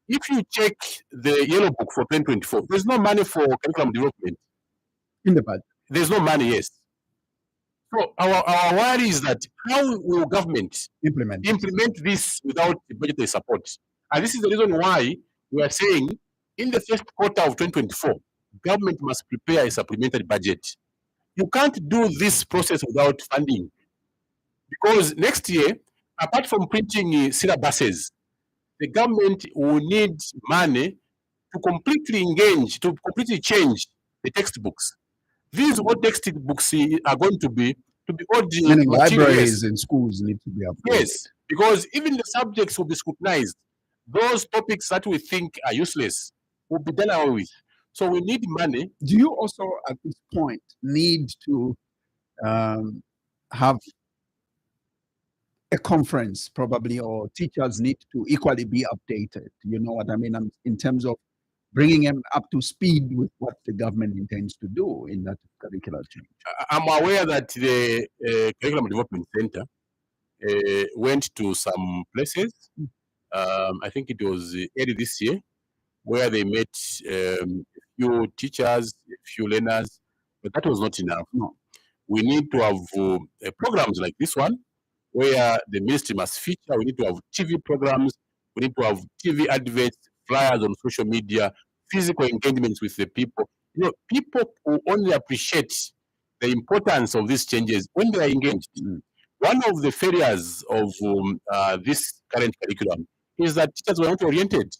if you check the Yellow Book for 2024, there's no money for curriculum development. In the budget. There's no money, yes. So our worry is that how will government implement this without budgetary support? And this is the reason why we are saying in the first quarter of 2024, government must prepare a supplementary budget. You can't do this process without funding, because next year, apart from printing syllabuses, the government will need money to completely change the textbooks. These old textbooks are going to be old. Meaning libraries and schools need to be updated. Yes, because even the subjects will be scrutinized. Those topics that we think are useless will be done away with. So we need money. Do you also, at this point, need to have a conference, probably, or teachers need to equally be updated? You know what I mean? In terms of bringing them up to speed with what the government intends to do in that curricular change. I'm aware that the Curriculum Development Center went to some places. I think it was early this year, where they met a few teachers, a few learners, but that was not enough. No. We need to have programs like this one, where the ministry must feature. We need to have TV programs. We need to have TV adverts, flyers on social media, physical engagements with the people. You know, people will only appreciate the importance of these changes when they are engaged. One of the failures of this current curriculum is that teachers were not oriented.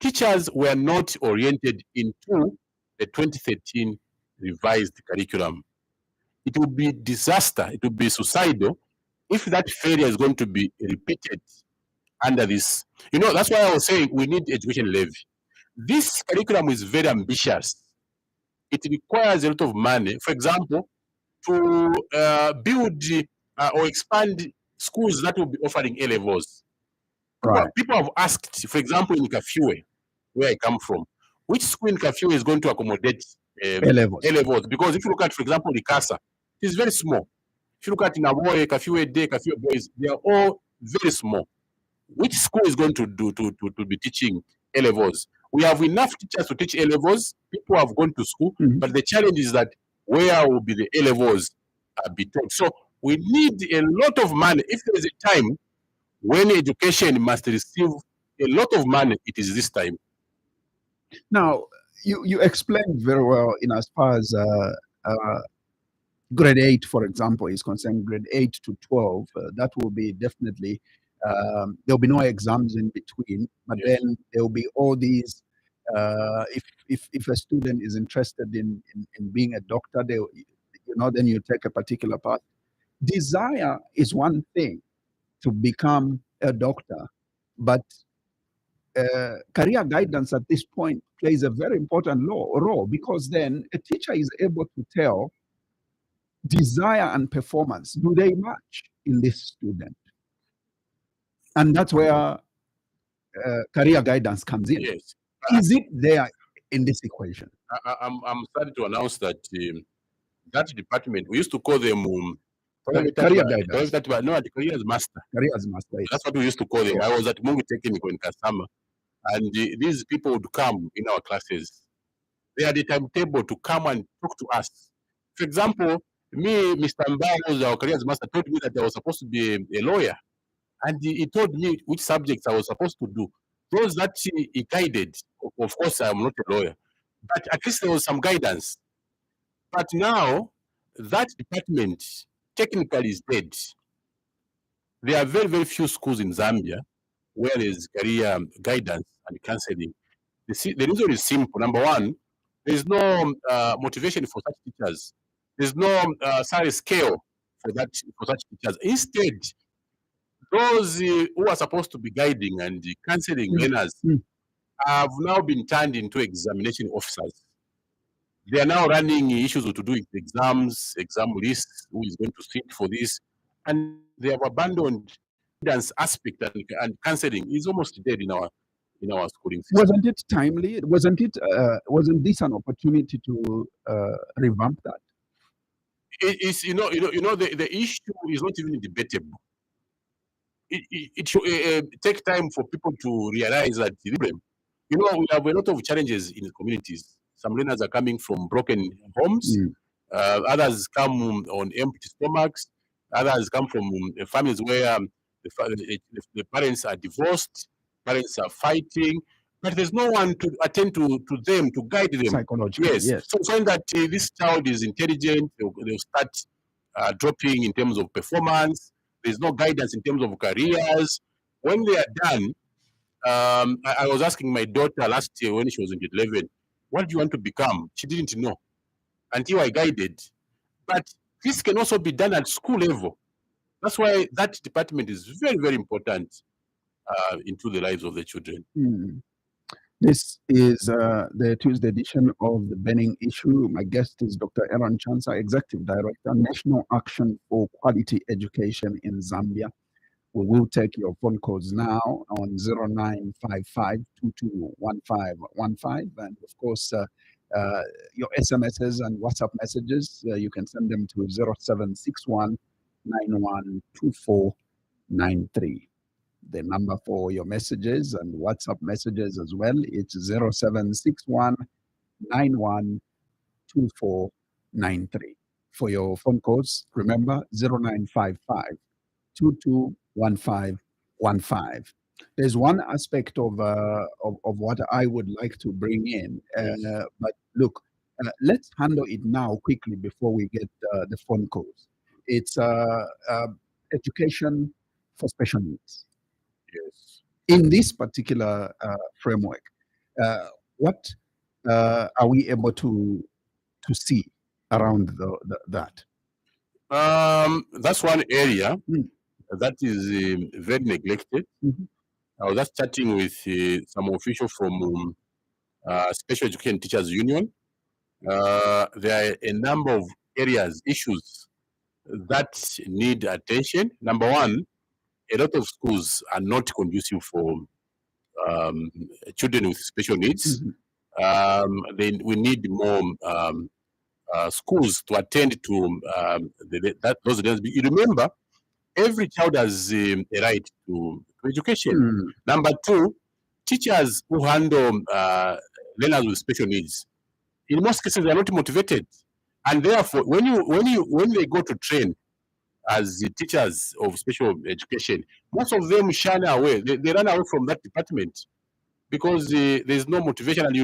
Teachers were not oriented into the 2013 revised curriculum. It would be disaster, it would be suicidal if that failure is going to be repeated under this. You know, that's why I was saying we need education levy. This curriculum is very ambitious. It requires a lot of money. For example, to build or expand schools that will be offering A levels. Right. People have asked, for example, in Kafue, where I come from, which school in Kafue is going to accommodate A levels? Because if you look at, for example, Rikasa, it is very small. If you look at Namoye, Kafue Day, Kafue Boys, they are all very small. Which school is going to be teaching A levels? We have enough teachers to teach A levels. People have gone to school, but the challenge is that where will be the A levels be taught? So we need a lot of money. If there is a time when education must receive a lot of money, it is this time. Now, you explained very well in as far as grade 8, for example, is concerned, grade 8 to 12, that will be definitely, there'll be no exams in between, but then there'll be all these, if a student is interested in being a doctor, they, you know, then you take a particular path. Desire is one thing to become a doctor, but career guidance at this point plays a very important role, because then a teacher is able to tell desire and performance. Do they match in this student? And that's where career guidance comes in. Yes. Is it there in this equation? I'm starting to announce that that department, we used to call them career guidance. No, the careers master. Careers master. That's what we used to call them. Yeah. I was at Mungu Technical in Kasama, and these people would come in our classes. They had a timetable to come and talk to us. For example, me, Mr. Mbao, who's our careers master, told me that I was supposed to be a lawyer, and he told me which subjects I was supposed to do. Those that he guided. Of course, I'm not a lawyer, but at least there was some guidance. But now, that department technically is dead. There are very, very few schools in Zambia where there's career guidance and counseling. The reason is simple. Number one, there's no motivation for such teachers. There's no salary scale for such teachers. Instead, those who are supposed to be guiding and counseling learners have now been turned into examination officers. They are now running issues to do with exams, exam lists, who is going to sit for this, and they have abandoned guidance aspect, and counseling is almost dead in our schooling system. Wasn't it timely? Wasn't this an opportunity to revamp that? It's the issue is not even debatable. It should take time for people to realize that we have a lot of challenges in the communities. Some learners are coming from broken homes. Others come on empty stomachs. Others come from families where the parents are divorced, parents are fighting, but there's no one to attend to them, to guide them. Psychologically, yes. So find that this child is intelligent, they'll start dropping in terms of performance. There's no guidance in terms of careers. When they are done, I was asking my daughter last year when she was in grade 11, what do you want to become? She didn't know until I guided. But this can also be done at school level. That's why that department is very, very important into the lives of the children. This is the Tuesday edition of the Burning Issue. My guest is Dr. Aaron Chansa, Executive Director, National Action for Quality Education in Zambia. We will take your phone calls now on 0955-221515. And of course, your SMSs and WhatsApp messages, you can send them to 0761-912493. The number for your messages and WhatsApp messages as well, it's 0761-912493. For your phone calls, remember 0955-221515. There's one aspect of what I would like to bring in, but look, let's handle it now quickly before we get the phone calls. It's education for special needs. Yes. In this particular framework, what are we able to see around that? That's one area that is very neglected. I was just chatting with some officials from Special Education Teachers Union. There are a number of areas, issues that need attention. Number one, a lot of schools are not conducive for children with special needs. We need more schools to attend to those learners. You remember, every child has a right to education. Number two, teachers who handle learners with special needs, in most cases, they are not motivated, and therefore, when they go to train as the teachers of special education, most of them shun away. They run away from that department because there's no motivation, and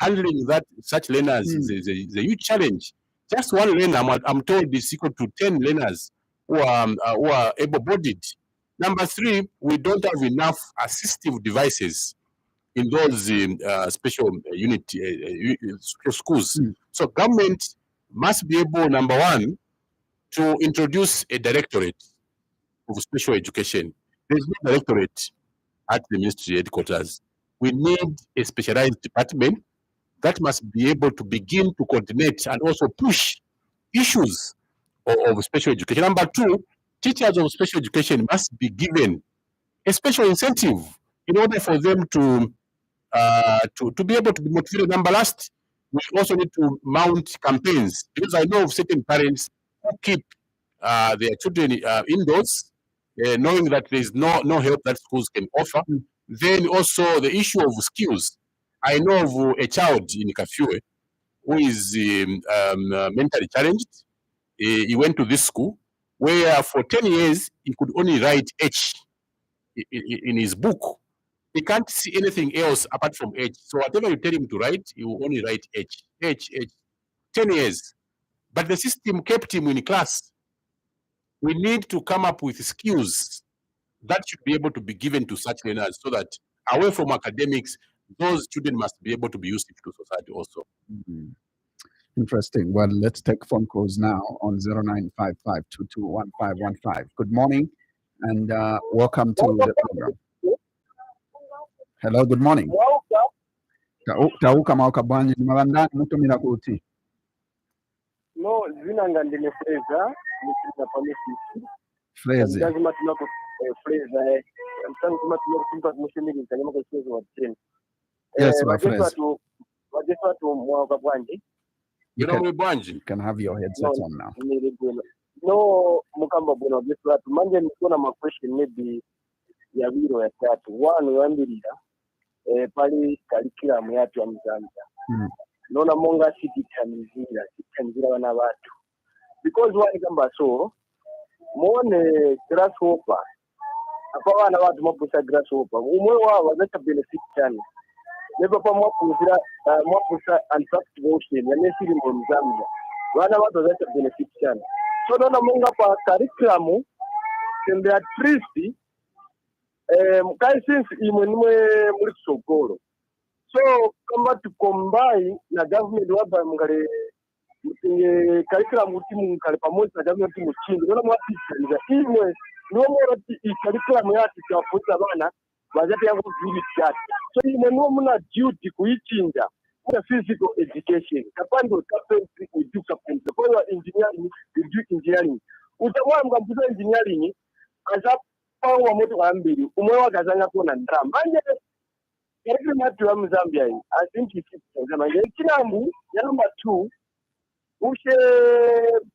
handling such learners is a huge challenge. Just one learner, I'm told, is equal to 10 learners who are able-bodied. Number three, we don't have enough assistive devices in those special unit schools. So government must be able, number one, to introduce a directorate of special education. There's no directorate. at the ministry headquarters. We need a specialized department that must be able to begin to coordinate and also push issues of special education. Number two, teachers of special education must be given a special incentive in order for them to be able to be motivated. Number last, we also need to mount campaigns, because I know of certain parents who keep their children indoors, knowing that there is no help that schools can offer. Then also the issue of skills. I know of a child in Kafue who is mentally challenged. He went to this school where for 10 years he could only write H in his book. He can't see anything else apart from H. So whatever you tell him to write, he will only write H, H, H. 10 years. But the system kept him in class. We need to come up with skills that should be able to be given to such learners, so that away from academics, those children must be able to be useful to society also. Interesting. Well, let's take phone calls now on 0955221515. Good morning and welcome to the program. Hello, good morning. Tauka mauka bwanji ni mabandani mutumira kuti. No, zinanga ndine Fraser, nikina pamisi. Fraser. Lazima tunako Fraser. Mtangu kama tunakumpa mshindi kanyama kwa chezo wa 10. Yes, my Fraser. Wajesa tu mwaka bwanji. You know bwanji. You can have your headset on now. No, mukamba bwana wajesa tu. Manje nikona ma question maybe ya biro ya tatu. One yambirira pali curriculum yatu ya Zambia. Nona monga sitanzira wana watu. Because wani kamba so muone grasshopper. Apa wana watu mapusa grasshopper. Umwe wao wazacha benefit chani. Lebo pa mapusa untracked motion ya nesiri mu Zambia. Wana watu wazacha benefit chani. So nona monga pa curriculum sembe at least mkai since imwe muri kusogoro. So kama to combine na government waba mungale mutinge curriculum utimu mungale pamoja na government muchindi nona mwatisa imwe no more curriculum yati kwa bana bazati yango village chat. So imwe no muna duty kuichinja kuna physical education kapando carpentry udu carpentry kwa engineering udu engineering utamwa mkambuza engineering asa wa moto wa mbili umwe wakazanga kuona ndama manje curriculum yatu ya Zambia I think it's Zambia kinambu ya number 2 ushe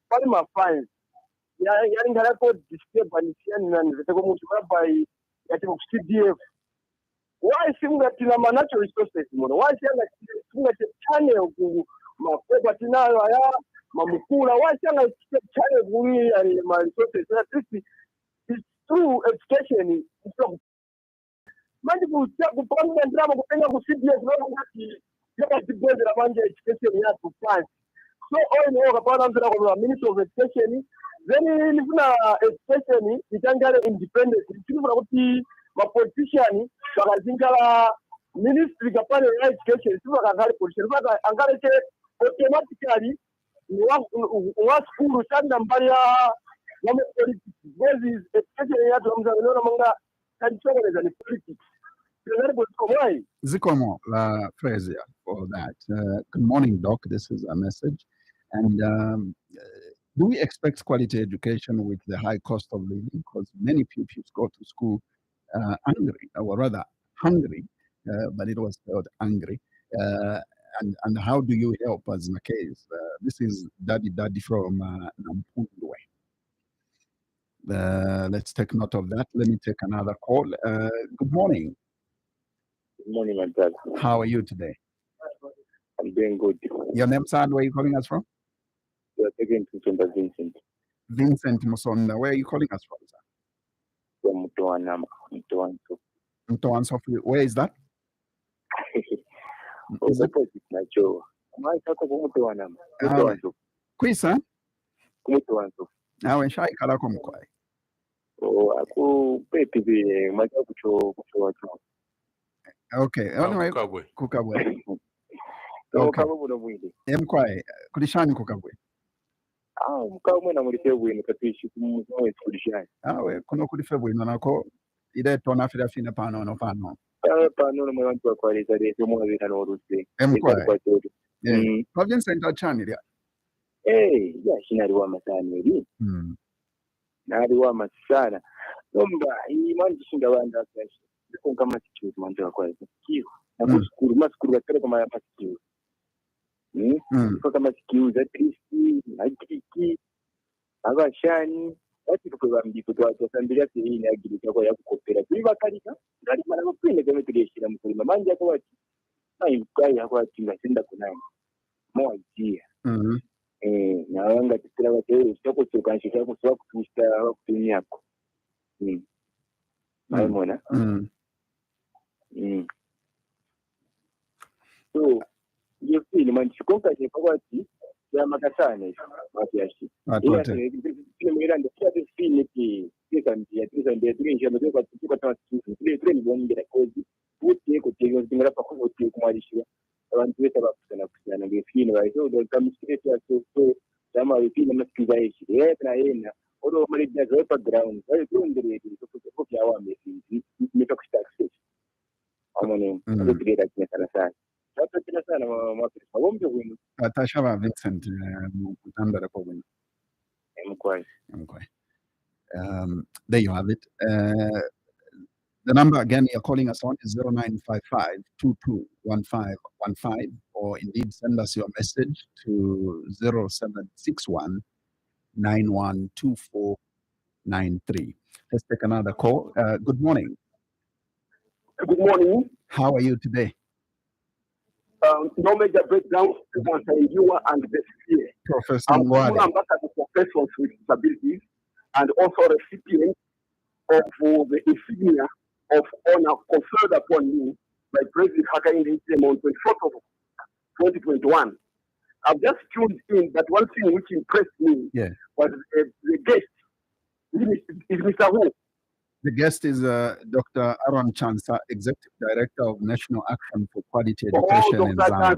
palma fines ya ngara ko disturb anisiani na nzeteko mtu baba yati ku CDF why singa tina natural resources mono why singa channel ku makoba tinayo aya mamukula why singa channel ku ya ma resources na this is through education is manje kupanga ndrama kupenga ku CDF no ngati yaka tibwezera manje education ya ku France. So all in all kapana mtana kwa Ministry of Education then nifuna education itangale independent nifuna kuti ma politician bakazingala ministry kapana ya education sifa kangale politician baka angale ke automatically wa school tanda mbali ya politics because education ya tu mzalendo manga kanchokoleza ni politics. Zikomo Fraser for that. Good morning, Doc. This is a message. And do we expect quality education with the high cost of living? Because many pupils go to school angry, or rather hungry, but it was spelled angry. And how do you help as a case? This is Daddy from Nampundwe. Let's take note of that. Let me take another call. Good morning. Good morning, my brother. How are you today? I'm doing good. Your name, sir? Where are you calling us from? We are taking to Vincent. Vincent Musonda. Where are you calling us from, sir? From Mtoanso. Mtoanso. Where is that? Is it Nacho? Am I talking about Mtoanso? Kwisa? Mtoanso. Awe shai kala kwa mkwai. Oh, aku pepi bi maja kucho. Okay. Anyway, Kukabwe. Okay. Mkwai, kulishani Kukabwe. Mkabwe na mulifebwe nikatishi kumwe kulishani. We kuno kulifebwe nako ide tona fida fina pano no pano. Pano no mwantu wa kwa leza de somo avita no ruse. Mkwa. Province Center chani ya. Ya shina riwa masani eri. Na riwa masana. Nomba hii manji shinda wanda kashi. Ndiko kama sikiu mwantu wa kwa leza. Kiyo. Na kuskuru bakere kama ya sikiu. Ndiko kama sikiu za Kristi, na kiki. Abashani. Ati tukwa mbiko twasambira sirine agirika ko yakukopera bibakarika ndari mara bapine kame tureshira mu kulima manje ko bati ai kai yako ati ngasinda kunani mo idea na wanga titira batero soko tukanshisha ko soko kutusta kutunyako ai mona so yo feel man chikonka je ko ati ya makasane watu yashi ile miranda kia feel ki ndio tulinje ndio kwa ile ni bonge la kozi wote ko tego ndingra pa ko wote kumarishwa abantu beta bakutana kusana ndio feel wa hiyo ndio kama straight ya so kama vipindi masikiza hishi na yena odo mali jazo pa ground hayo ndio ndio kwa kwa awame nimetoka access amone ndio bila sana sana sasa kila sana mwapi wombe wenu atashaba Vincent mutandara kwa wenu mkwai. There you have it. The number again you're calling us on is 0955-221515, or indeed send us your message to 0761-912493. Let's take another call. Good morning. Good morning. How are you today? No major breakdown, you and the fear. Professor I'm Mwale. ambassador for persons with disabilities and also recipient of the insignia of honor conferred upon me by President Hakainde on 24th of 2021. I've just tuned in, but one thing which impressed me was the guest. Is Mr. Who? The guest is Dr. Chansa, Executive Director of National Action for Quality Education in Zambia.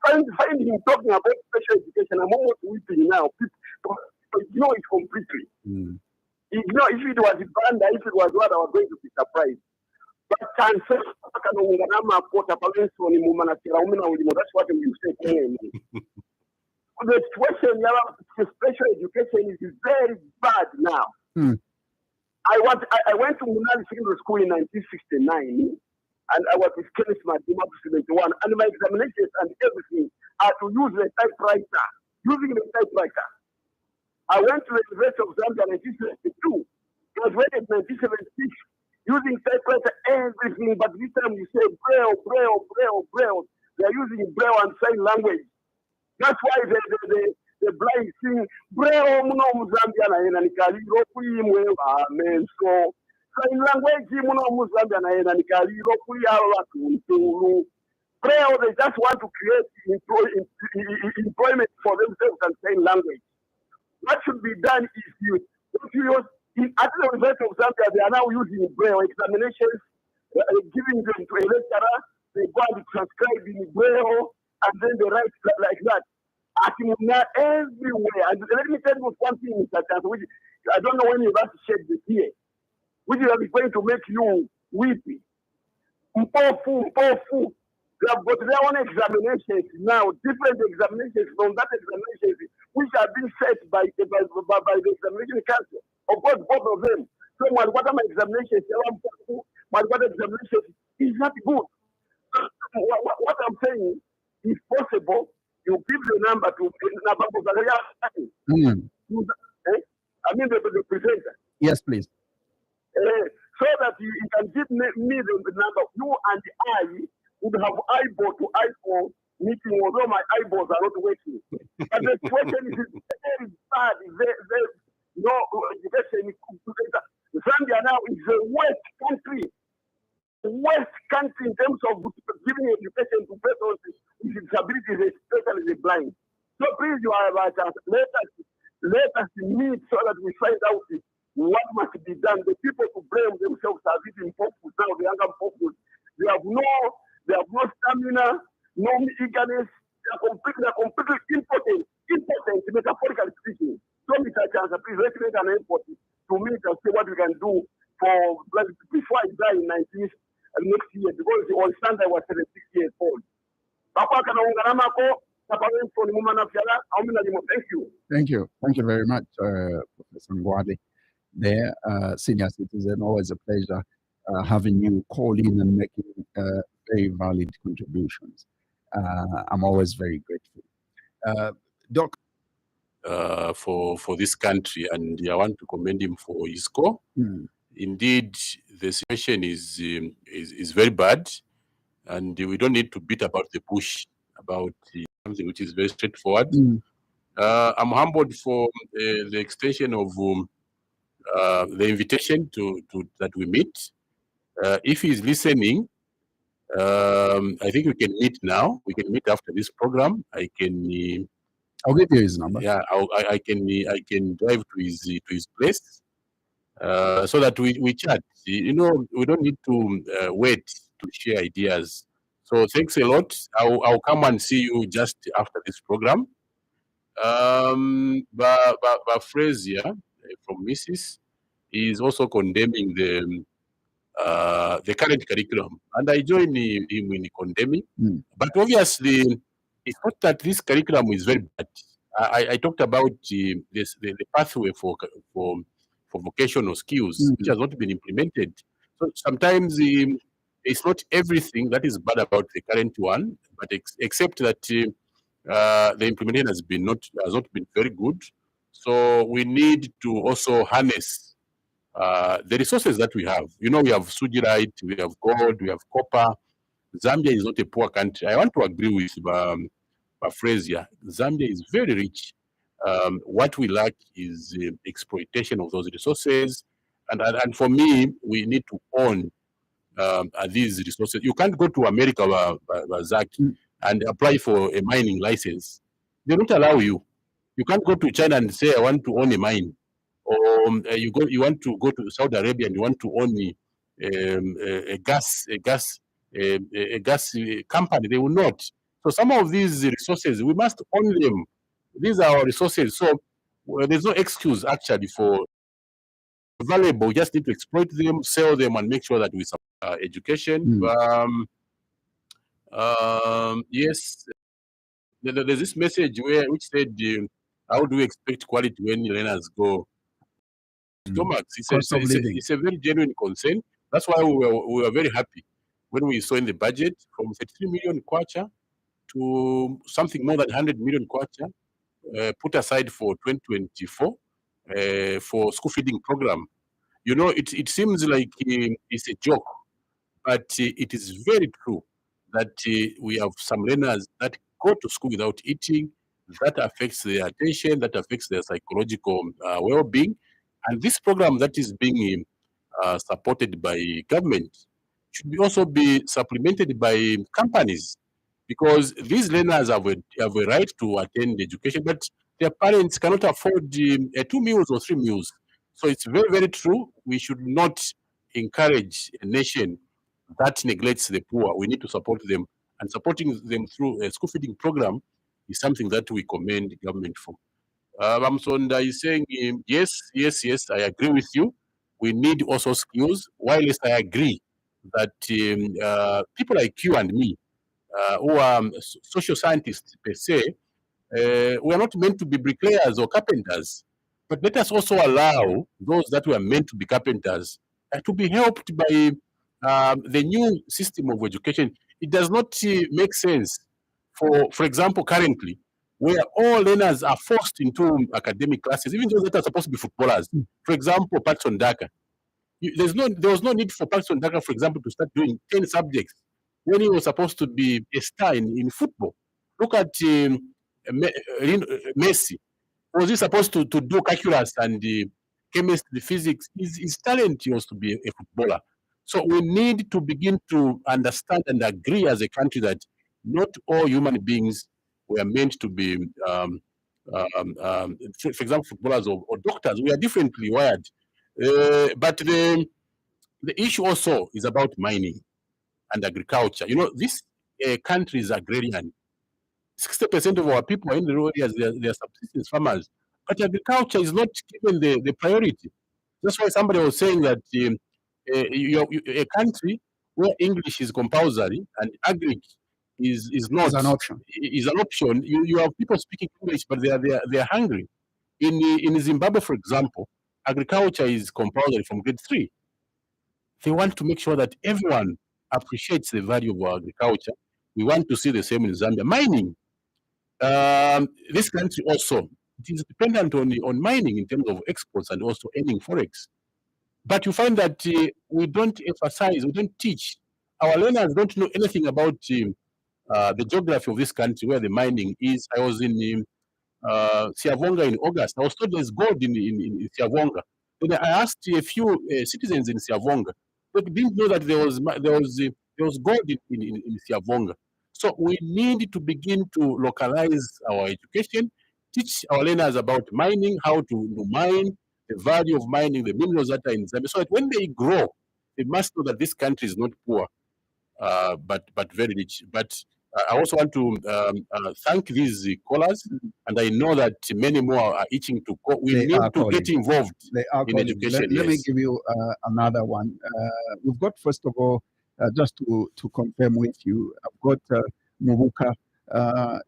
Find him talking about special education. I'm almost weeping now. People ignore it completely. Ignore if it was Uganda, if it was what I was going to be surprised. But Chansa, that's what you say. The situation about special education is very bad now. I went to Munali Secondary School in 1969, and I was with Kenneth Madima 71, and my examinations and everything are to use the typewriter, using the typewriter. I went to the University of Zambia in 1972, graduated in 1976, using typewriter everything, but this time you say Braille. They are using Braille and sign language. That's why the blind sing Braille muno Zambia na yena nikaliro kuimwe amen. So sign language muno Zambia na yena nikaliro kuya watu Braille, they just want to create employment for themselves and sign language. What should be done is at the University of Zambia, they are now using Braille examinations, giving them to a lecturer, they go and transcribe in Braille, and then they write like that. Everywhere. And let me tell you one thing, Mr. Chansa, which I don't know when you're about to shed the tear, which is going to make you weepy. Mpofu. They have got their own examinations now, different examinations from that examinations, which are being set by the examination council. Of course, both of them. So, what my examinations, my examinations is not good. What I'm saying is possible. You give the number to I mean the presenter. Yes, please. So that you can give me the number. You and I would have eyeball to eyeball meeting, although my eyeballs are not working. But the situation is very bad. No education. Zambia now is the worst country in terms of giving education to persons with disabilities, especially the blind. So please, you are about us. Let us meet so that we find out what must be done. The people to blame themselves are living focus now. The younger focus, they have no stamina, no eagerness. They are completely impotent. important, metaphorically speaking. So, Mr. Chansa, please let's make an effort to meet and see what we can do for before I die in 19th next year, because on Sunday I was 76 years old. Thank you. Thank you. Thank you very much, Professor Ngwade. There, senior citizen, always a pleasure having you call in and making very valid contributions. I'm always very grateful. Doc. For this country, and I want to commend him for his call. Indeed, the situation is very bad, and we don't need to beat about the bush about something which is very straightforward. I'm humbled for the extension of the invitation to that we meet. If he's listening, I think we can meet now. We can meet after this program. I'll give you his number. Yeah, I can drive to his place so that we chat. You know, we don't need to wait to share ideas. So thanks a lot. I'll come and see you just after this program. But Frazier from Mrs. is also condemning the current curriculum, and I join him in condemning. But obviously, it's not that this curriculum is very bad. I talked about the pathway for vocational skills, which has not been implemented. So sometimes it's not everything that is bad about the current one, but except that the implementation has not been very good. So we need to also harness the resources that we have. You know, we have sugilite, we have gold, we have copper. Zambia is not a poor country. I want to agree with Frazier. Zambia is very rich. What we lack is exploitation of those resources. And for me, we need to own these resources. You can't go to America, Zaki, and apply for a mining license. They don't allow you. You can't go to China and say, I want to own a mine. Or you want to go to Saudi Arabia and you want to own a gas company. They will not. So some of these resources, we must own them. These are our resources. So there's no excuse actually for valuable. We just need to exploit them, sell them, and make sure that we support education. Yes, there's this message which said, how do we expect quality when learners go stomachs? It's a very genuine concern. That's why we were very happy when we saw in the budget from 33 million kwacha to something more than 100 million kwacha put aside for 2024 for school feeding program. You know, it seems like it's a joke, but it is very true that we have some learners that go to school without eating. That affects their attention, that affects their psychological well-being. And this program that is being supported by government should also be supplemented by companies, because these learners have a right to attend education, but their parents cannot afford 2 meals or 3 meals. So it's very, very true. We should not encourage a nation that neglects the poor. We need to support them, and supporting them through a school feeding program is something that we commend government for. Bamsonda is saying, yes, I agree with you. We need also skills. While yes, I agree that people like you and me, who are social scientists per se, we are not meant to be bricklayers or carpenters. But let us also allow those that were meant to be carpenters to be helped by the new system of education. It does not make sense for example, currently, where all learners are forced into academic classes, even those that are supposed to be footballers. For example, Patson Daka. There was no need for Patson Daka, for example, to start doing 10 subjects when he was supposed to be a star in football. Look at Messi. Was he supposed to do calculus and chemistry, physics? His talent was to be a footballer. So we need to begin to understand and agree as a country that not all human beings were meant to be, for example, footballers or doctors. We are differently wired. But the issue also is about mining and agriculture. You know, this country is agrarian. 60% of our people are in the rural areas, they are subsistence farmers. But agriculture is not given the priority. That's why somebody was saying that a country where English is compulsory and agric is not Is an option. is an option. You have people speaking English, but they are hungry. In Zimbabwe, for example, agriculture is compulsory from grade 3. They want to make sure that everyone appreciates the value of our agriculture. We want to see the same in Zambia. Mining. This country also, it is dependent on mining in terms of exports and also earning forex. But you find that we don't emphasize, we don't teach. Our learners don't know anything about the geography of this country, where the mining is. I was in Siavonga in August. I was told there's gold in Siavonga. Then I asked a few citizens in Siavonga. They didn't know that there was gold in Siavonga. So we need to begin to localize our education, teach our learners about mining, how to mine, the value of mining, the minerals that are in Zambia, so that when they grow, they must know that this country is not poor, but very rich. But I also want to thank these callers, and I know that many more are itching to call. We need to get involved in education. Let me give you another one. We've got, first of all, just to confirm with you, I've got Mubuka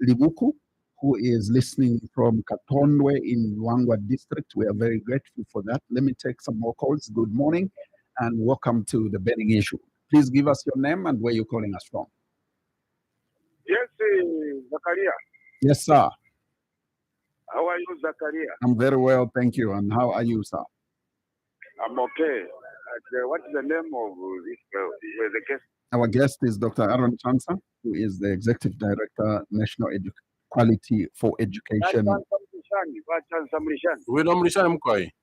Libuku, who is listening from Katondwe in Luangwa district. We are very grateful for that. Let me take some more calls. Good morning and welcome to the burning issue. Please give us your name and where you're calling us from. Yes, Zakaria. Yes, sir. How are you, Zakaria? I'm very well, thank you. And how are you, sir? I'm okay. What is the name of the guest? Our guest is Dr. Aaron Chansa, who is the Executive Director, National Quality for Education.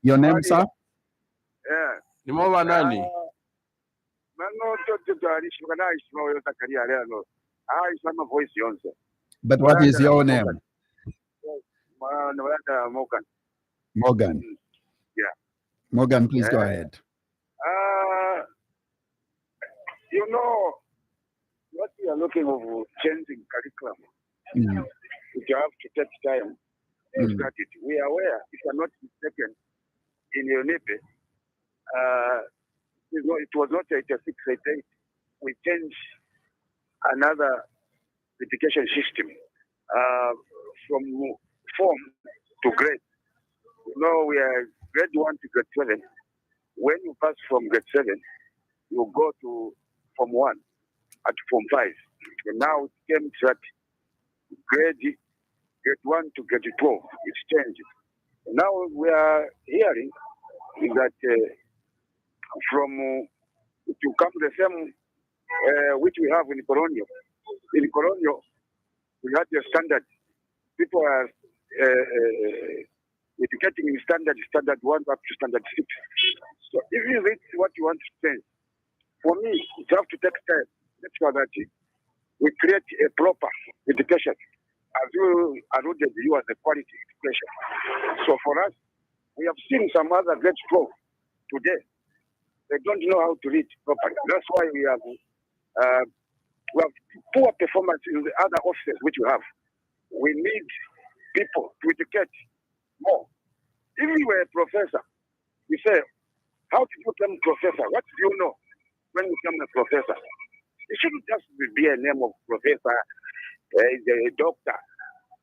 Your name, sir? Yeah. But what is your name? Morgan. Yeah. Morgan, please go ahead. You know, what we are looking for changing curriculum, you have to take time to start it. We are aware, if you are not mistaken, in UNIPE, it was not 86, 88. We changed another education system from form to grade. You know, we are grade 1 to grade 7. When you pass from grade 7, you go to Form 1 at Form 5. And now it came that grade 1 to grade 12. It's changed. Now we are hearing that from to come the same which we have in Colonial. In Colonial, we had the standard. People are educating in standard 1 up to standard 6. So if you read what you want to say, for me, you have to take time. Let's sure that we create a proper education. As you alluded, you as a quality education. So for us, we have seen some other grade 12 today. They don't know how to read properly. That's why we have poor performance in the other offices which we have. We need people to educate more. If you were a professor, you say, how did you become professor? What do you know when you become a professor? It shouldn't just be a name of professor, a doctor,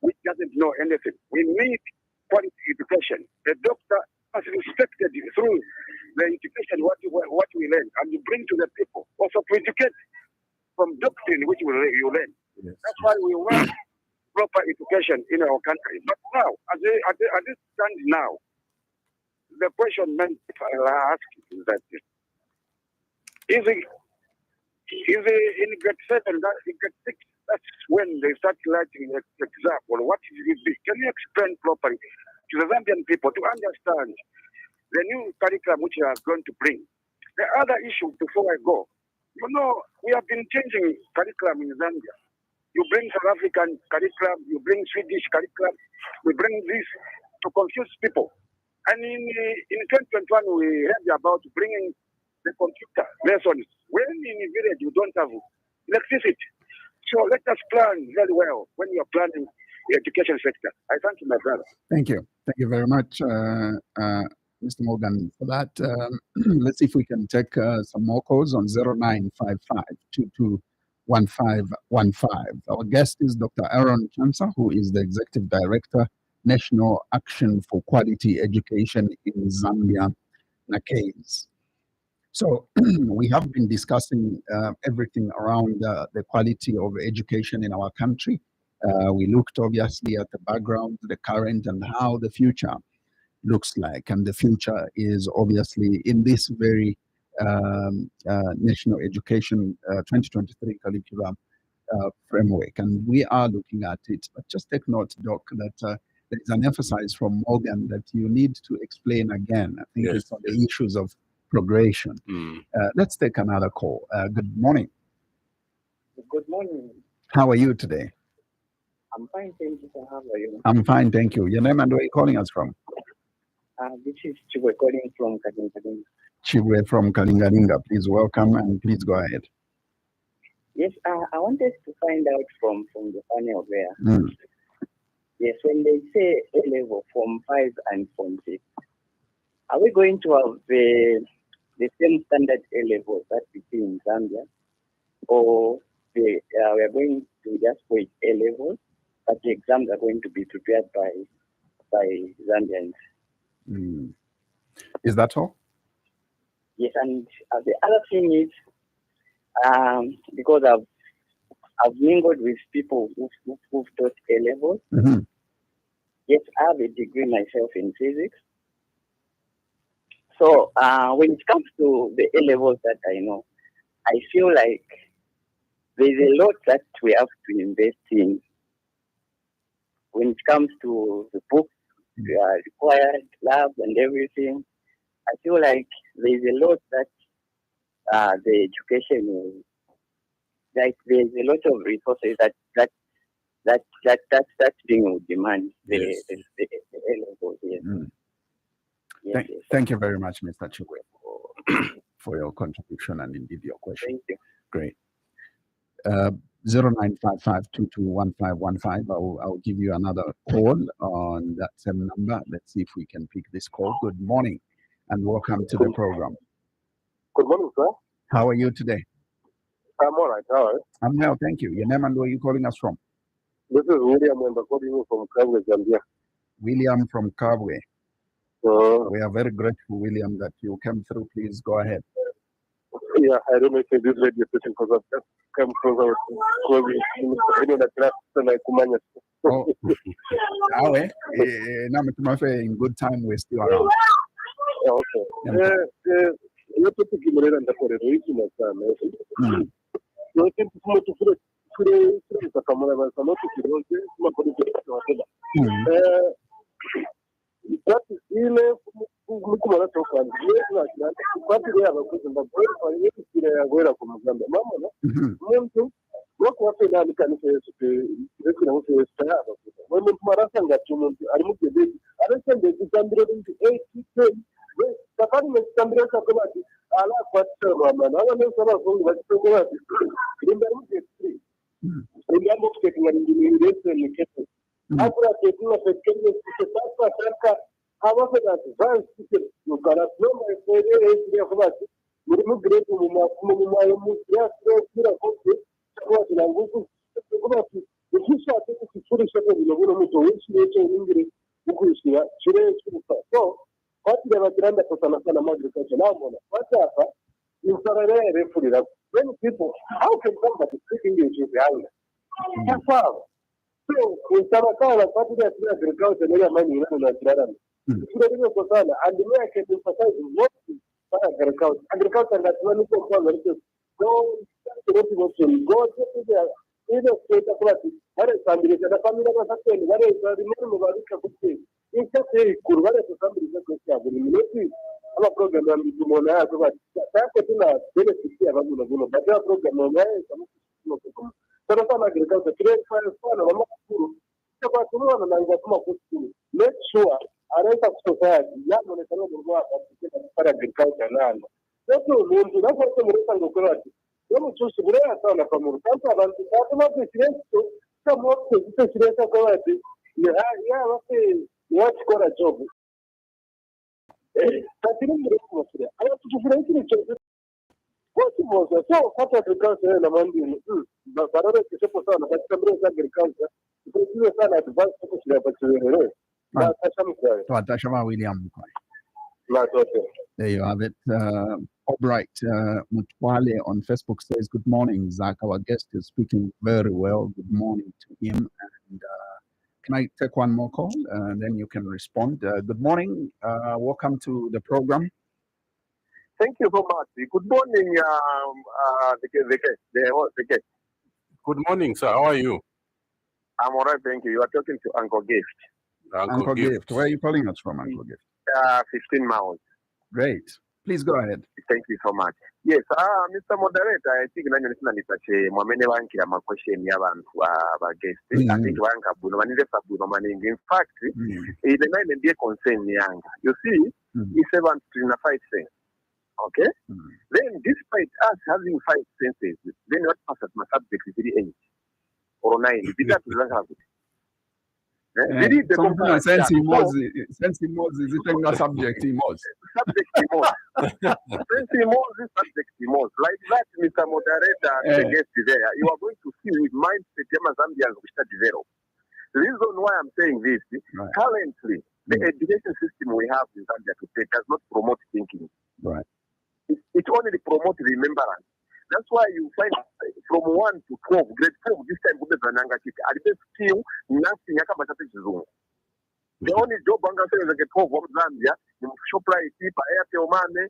which doesn't know anything. We need quality education. The doctor has respected through the education what we learn, and you bring to the people. Also to educate from doctrine which you learn. Yes. That's why we want proper education in our country. But now, as it stands now, the question many people are asking is that is it in grade 7, in grade 6, that's when they start writing the exam, or what is it be? Can you explain properly to the Zambian people to understand the new curriculum which you are going to bring? The other issue before I go, you know, we have been changing curriculum in Zambia. You bring South African curriculum, you bring Swedish curriculum, we bring this to confuse people. And in 2021, we heard about bringing the computer lessons. When in a village you don't have electricity. So let us plan very well when you are planning the education sector. I thank you, my brother. Thank you. Thank you very much, Mr. Morgan, for that. Let's see if we can take some more calls on 0955-221515. Our guest is Dr. Aaron Chansa, who is the Executive Director, National Action for Quality Education in Zambia, NACAIS. So we have been discussing everything around the quality of education in our country. We looked obviously at the background, the current, and how the future looks like. And the future is obviously in this very National Education 2023 curriculum framework. And we are looking at it. But just take note, Doc, that there is an emphasis from Morgan that you need to explain again. I think it's on the issues of progression. Let's take another call. Good morning. Good morning. How are you today? I'm fine, thank you. How are you? I'm fine, thank you. Your name and where are you calling us from? This is Chibwe calling from Kalingalinga. Chibwe from Kalingalinga. Please welcome and please go ahead. Yes, I wanted to find out from the panel there. Yes, when they say A-level, Form 5 and Form 6, are we going to have the same standard A-level that we see in Zambia? Or we are going to just wait A-level, but the exams are going to be prepared by Zambians? Is that all? Yes, and the other thing is, because I've mingled with people who've taught A-levels. Yes, I have a degree myself in physics. So when it comes to the A-levels that I know, I feel like there's a lot that we have to invest in. When it comes to the books, required, labs and everything, I feel like there's a lot that the education is, like there's a lot of resources that's being demand the A-levels. Yes. Thank you very much, Mr. Chibwe, for your contribution and indeed your question. Thank you. Great. 0955-221515. I'll give you another call on that same number. Let's see if we can pick this call. Good morning and welcome to the program. Good morning, sir. How are you today? I'm all right. How are you? I'm well, thank you. Your name and where are you calling us from? This is William, and I'm calling you from Kabwe, Zambia. William from Kabwe. We are very grateful, William, that you came through. Please go ahead. Yeah, I don't know if this radio station because I've just come closer to in good time, we're still around. Okay. Many people, how can somebody speak English in the island? So, in Samakala, particularly agriculture, and money, and the way I can emphasize what is agriculture. Agriculture that's one of the problems. Go either state of what is somebody that a family of a second, what is the minimum of a good thing. It's just a curva to somebody that goes to a program and to Mona, but that's a benefit of a good, but their program on there is agriculture, make sure a rest of society, not on the agriculture land. That's no that's what the job. So what agriculture na mandi barabara kisepo sana katika mbele za agriculture ikiwa sana advance kwa shida ya chwewe na Tashama William. okay. There you have it. Albright Mutwale on Facebook says, "Good morning, Zach. Our guest is speaking very well. Good morning to him." And can I take one more call and then you can respond? Good morning. Welcome to the program. Thank you so much. Good morning, the guest. Good morning, sir. How are you? I'm all right, thank you. You are talking to Uncle Gift. Uncle Gift. Where are you calling us from, Uncle Gift? 15 miles. Great. Please go ahead. Thank you so much. Yes, Mr. Moderator, I think I'm going to say, my question about guest. I think in fact, the nine and day concern young. You see, it's 7 to 5 cents. Okay? Then, despite us having 5 senses, then what passes my subject is 8 or 9. Did that have it? Sense emoji is it not subject emoji? Subject emoji. Sense emoji is subject emoji. Like that, Mr. Moderator, the guest there, you are going to see with mindset Zambians which are developed. The reason why I'm saying this, currently, the education system we have in Zambia today does not promote thinking. Right. It only promotes remembrance. That's why you find from 1 to 12, grade 12, this time, still nothing. The only job I'm going to say is like 12 of Zambia, shop right, airtel money,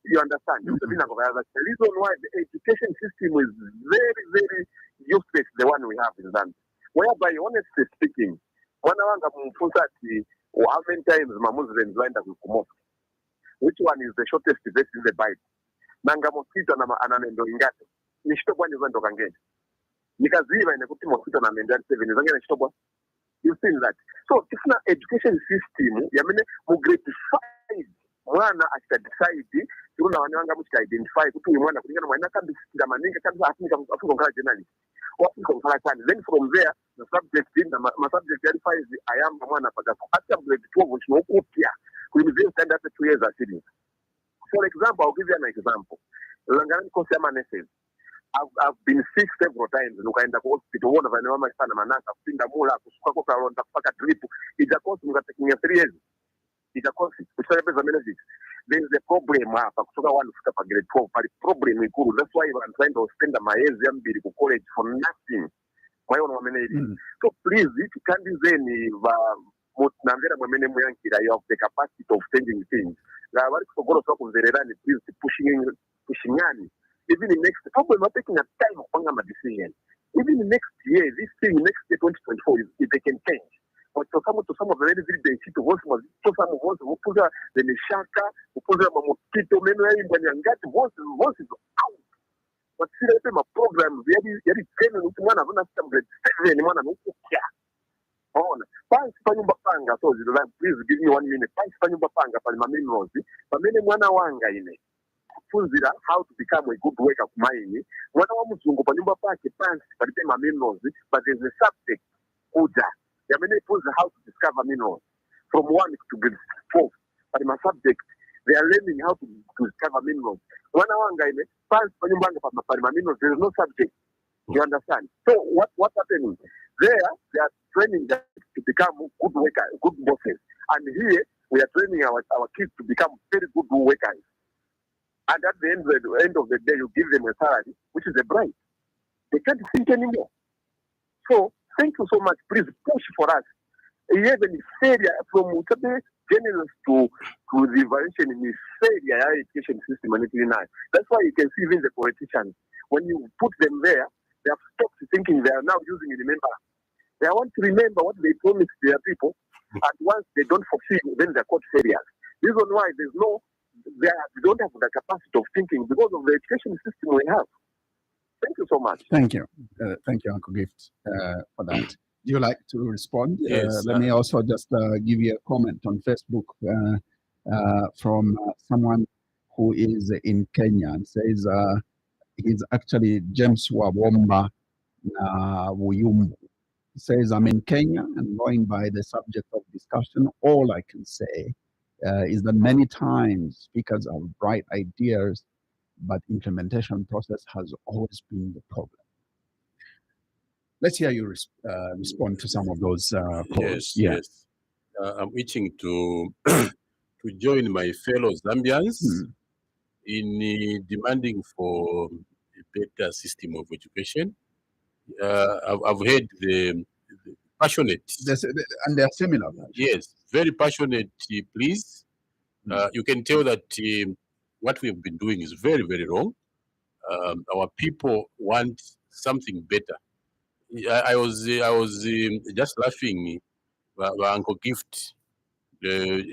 you understand. The reason why the education system is very, very useless, the one we have in Zambia. Whereby, honestly speaking, how many times my Muslims lined up with mosque? Which one is the shortest verse in the Bible? Nanga mosquito ananendo ingate. Nishitobwa nizondoka ngene. Nikaziva inakuti mosquito na mendo 7 nizongena nishitobwa. You've seen that. So if na education system yamene mu grade 5 mwana decide turuna wananga muchika identify kuti uyu mwana kulingana mwana kambi sikira maninga kambi afunika kukhala journalist. Wafunika kukhala tani. Then from there the subject in the subject verifies I am mwana pada after grade 12 which no kupya. University and after 2 years are sitting. For example, I'll give you an example. I've been sick several times. Look, in the hospital, one of the normal son of Mansa, Pinda Mula, Suka around the Paka trip. It's a course we are taking 3 years. It's a course which is there is a problem. Suka one to grade 12, but the problem is cool. That's why I'm trying to spend my years in college for nothing. My own So please, if you can't do any. You have the capacity of changing things. Please pushing on. Even the next problem not taking a time of a decision. Even the next year, this thing next year 2024 if they can change. But to some of the very basic to some of us who put the Nishaka, who put a mosquito, when you get voice is out. But see my program very training to one of us anyone and on. So please give me 1 minute. How to become a good worker of mine. One of them is but there's a subject, Uja. There are many people how to discover minerals from 1 to grade 4. But in my subject, they are learning how to discover minerals. One of them there is no subject. You understand? So what's happening? There, they are training them to become good workers, good bosses. And here, we are training our kids to become very good workers. And at the end of the day, you give them a salary, which is a bribe. They can't think anymore. So, thank you so much. Please push for us. Even failure from generals to the variation in the failure education system. That's why you can see even the politicians, when you put them there, they have stopped thinking they are now using remember. They want to remember what they promised their people, and once they don't fulfill, then they're called failures. Reason why they don't have the capacity of thinking because of the education system we have. Thank you so much. Thank you. Thank you, Uncle Gift, for that. Do you like to respond? Yes. Let me also just give you a comment on Facebook from someone who is in Kenya and says, He's actually James Wabomba Wuyumbu. He says, I'm in Kenya, and going by the subject of discussion, all I can say is that many times speakers have bright ideas, but implementation process has always been the problem. Let's hear you respond to some of those calls. Yes. I'm itching to to join my fellow Zambians in demanding for a better system of education. I've heard the passionate. And they are similar. Yes, very passionate pleas. You can tell that what we have been doing is very, very wrong. Our people want something better. I was just laughing. Uncle Gift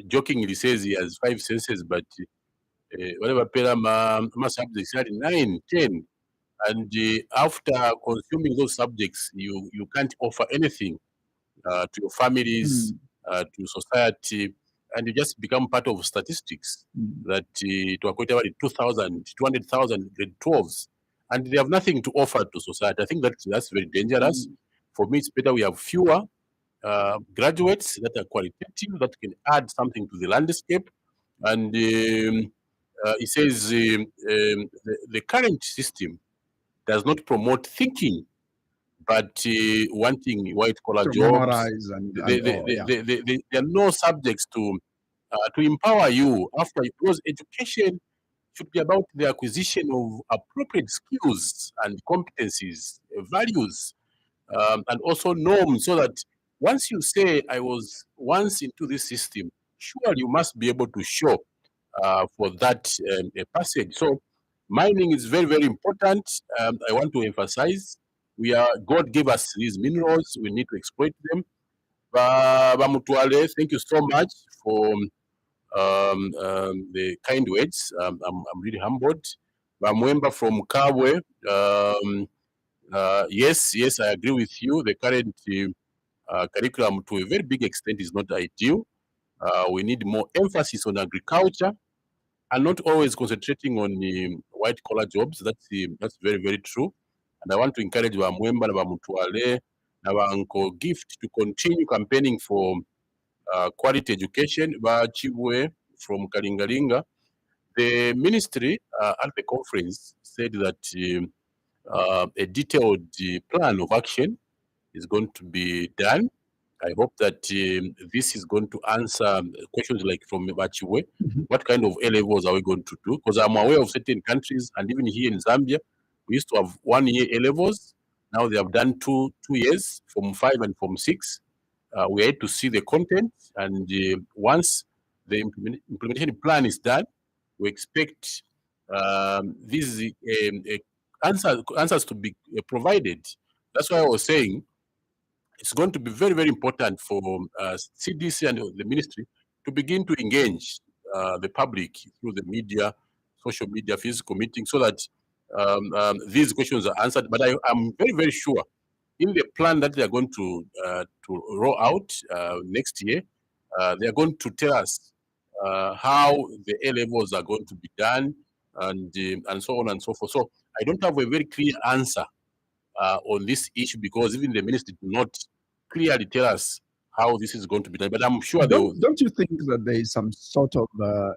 jokingly says he has 5 senses, but whatever subjects had 9, 10, and after consuming those subjects, you can't offer anything to your families, to society, and you just become part of statistics that to equate about 2,000, 200,000 grade 12s, and they have nothing to offer to society. I think that's very dangerous. For me, it's better we have fewer graduates that are qualitative, that can add something to the landscape. And he says the current system does not promote thinking, but wanting white-collar jobs. There are no subjects to empower you after, because education should be about the acquisition of appropriate skills and competencies, values, and also norms, so that once you say, I was once into this system, sure, you must be able to show for that passage. So mining is very, very important. I want to emphasize, God gave us these minerals, we need to exploit them. Bamutwale, thank you so much for the kind words. I'm really humbled. Bamwemba from Kabwe, yes, I agree with you. The current curriculum, to a very big extent, is not ideal. We need more emphasis on agriculture and not always concentrating on white-collar jobs. That's very, very true. And I want to encourage Bamwemba, Bamutwale, Uncle Gift to continue campaigning for quality education. Chibwe from Kalingalinga. The ministry at the conference said that a detailed plan of action is going to be done. I hope that this is going to answer questions like from Bachiwe. What kind of A levels are we going to do? Because I'm aware of certain countries, and even here in Zambia, we used to have 1 year A levels. Now they have done 2 years, Form 5 and Form 6. We had to see the content, and once the implementation plan is done, we expect these answers to be provided. That's why I was saying it's going to be very, very important for CDC and the ministry to begin to engage the public through the media, social media, physical meetings, so that these questions are answered. But I'm very, very sure in the plan that they are going to roll out next year, they are going to tell us how the A levels are going to be done, and so on and so forth. So I don't have a very clear answer on this issue, because even the ministry did not clearly tell us how this is going to be done. But I'm sure don't you think that there is some sort of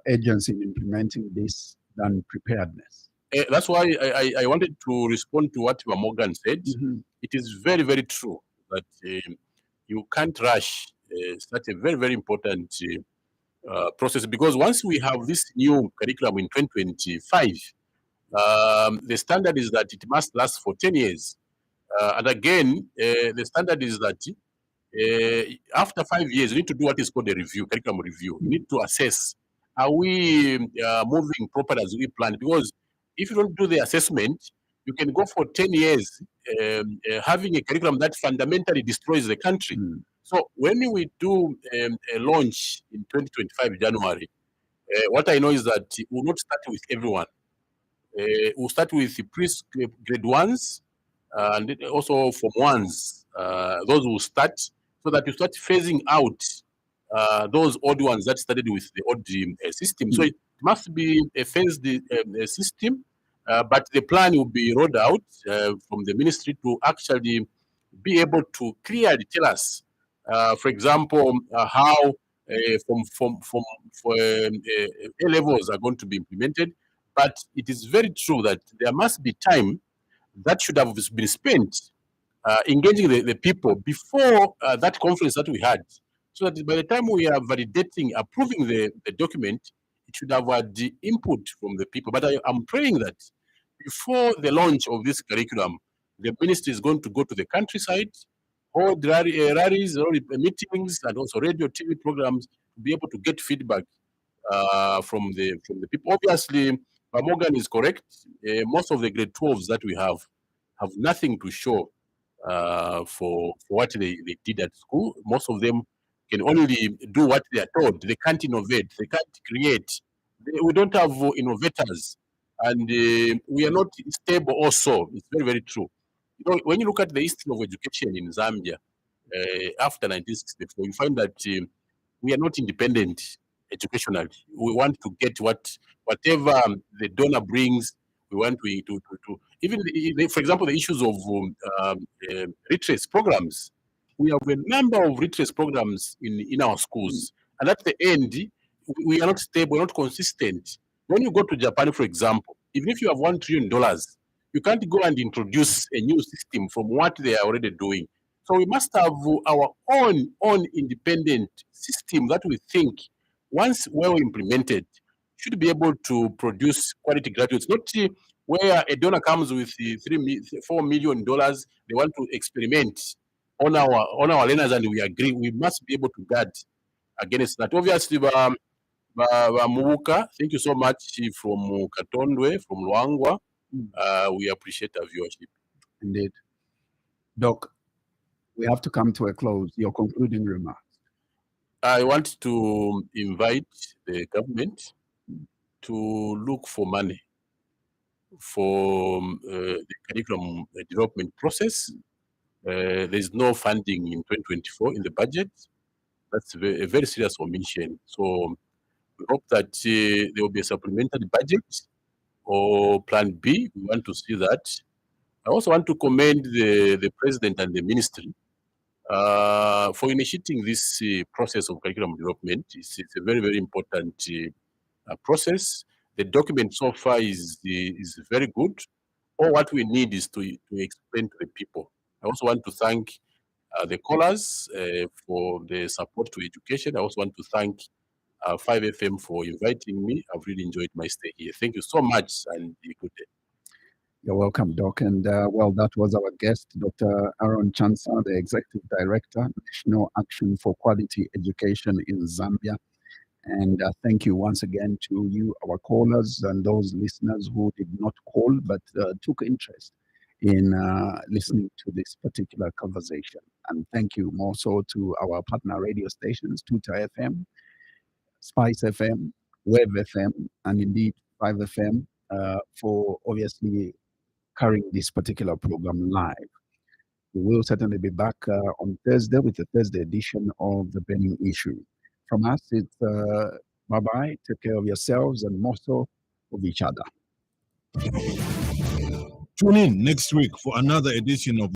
agency in implementing this than preparedness? That's why I wanted to respond to what Morgan said. It is very, very true that you can't rush such a very, very important process, because once we have this new curriculum in 2025, the standard is that it must last for 10 years. And again, the standard is that after 5 years, you need to do what is called a review, curriculum review. You need to assess, are we moving properly as we planned? Because if you don't do the assessment, you can go for 10 years having a curriculum that fundamentally destroys the country. So when we do a launch in 2025 January, what I know is that we'll not start with everyone. We'll start with the grade 1s and also Form 1s. Those will start, so that you start phasing out those odd ones that started with the odd system. So it must be a phased system, But the plan will be rolled out from the ministry to actually be able to clearly tell us, for example, how A levels are going to be implemented. But it is very true that there must be time that should have been spent engaging the people before that conference that we had, so that by the time we are validating, approving the document, it should have had the input from the people. But I'm praying that before the launch of this curriculum, the ministry is going to go to the countryside, hold rallies, meetings, and also radio, TV programs to be able to get feedback from the people. Obviously, Morgan is correct. Most of the grade 12s that we have nothing to show for what they did at school. Most of them can only do what they are told. They can't innovate. They can't create. We don't have innovators, and we are not stable. Also, it's very, very true. You know, when you look at the history of education in Zambia after 1964, you find that we are not independent educationally. We want to get whatever the donor brings. We want to even for example, the issues of redress programs. We have a number of redress programs in our schools, and at the end, we are not stable, not consistent. When you go to Japan, for example, even if you have $1 trillion, you can't go and introduce a new system from what they are already doing. So we must have our own independent system that we think, once well implemented, should be able to produce quality graduates, not where a donor comes with $4 million, they want to experiment on our learners, and we agree. We must be able to guard against that. Obviously, Mubuka, thank you so much from Katondwe, from Luangwa. We appreciate our viewership. Indeed. Doc, we have to come to a close. Your concluding remarks. I want to invite the government to look for money for the curriculum development process. There's no funding in 2024 in the budget. That's a very serious omission. So we hope that there will be a supplementary budget or plan B. We want to see that. I also want to commend the president and the ministry for initiating this process of curriculum development. It's a very, very important process. The document so far is very good. All what we need is to explain to the people. I also want to thank the callers for the support to education. I also want to thank 5FM for inviting me. I've really enjoyed my stay here. Thank you so much, and good day. You're welcome, Doc. And well, that was our guest, Dr. Aaron Chansa, the Executive Director, National Action for Quality Education in Zambia. And thank you once again to you, our callers, and those listeners who did not call but took interest in listening to this particular conversation. And thank you more so to our partner radio stations, Tuta FM, Spice FM, Web FM, and indeed 5FM for obviously carrying this particular program live. We will certainly be back on Thursday with the Thursday edition of The Burning Issue. From us, it's bye-bye, take care of yourselves and more so of each other. Tune in next week for another edition of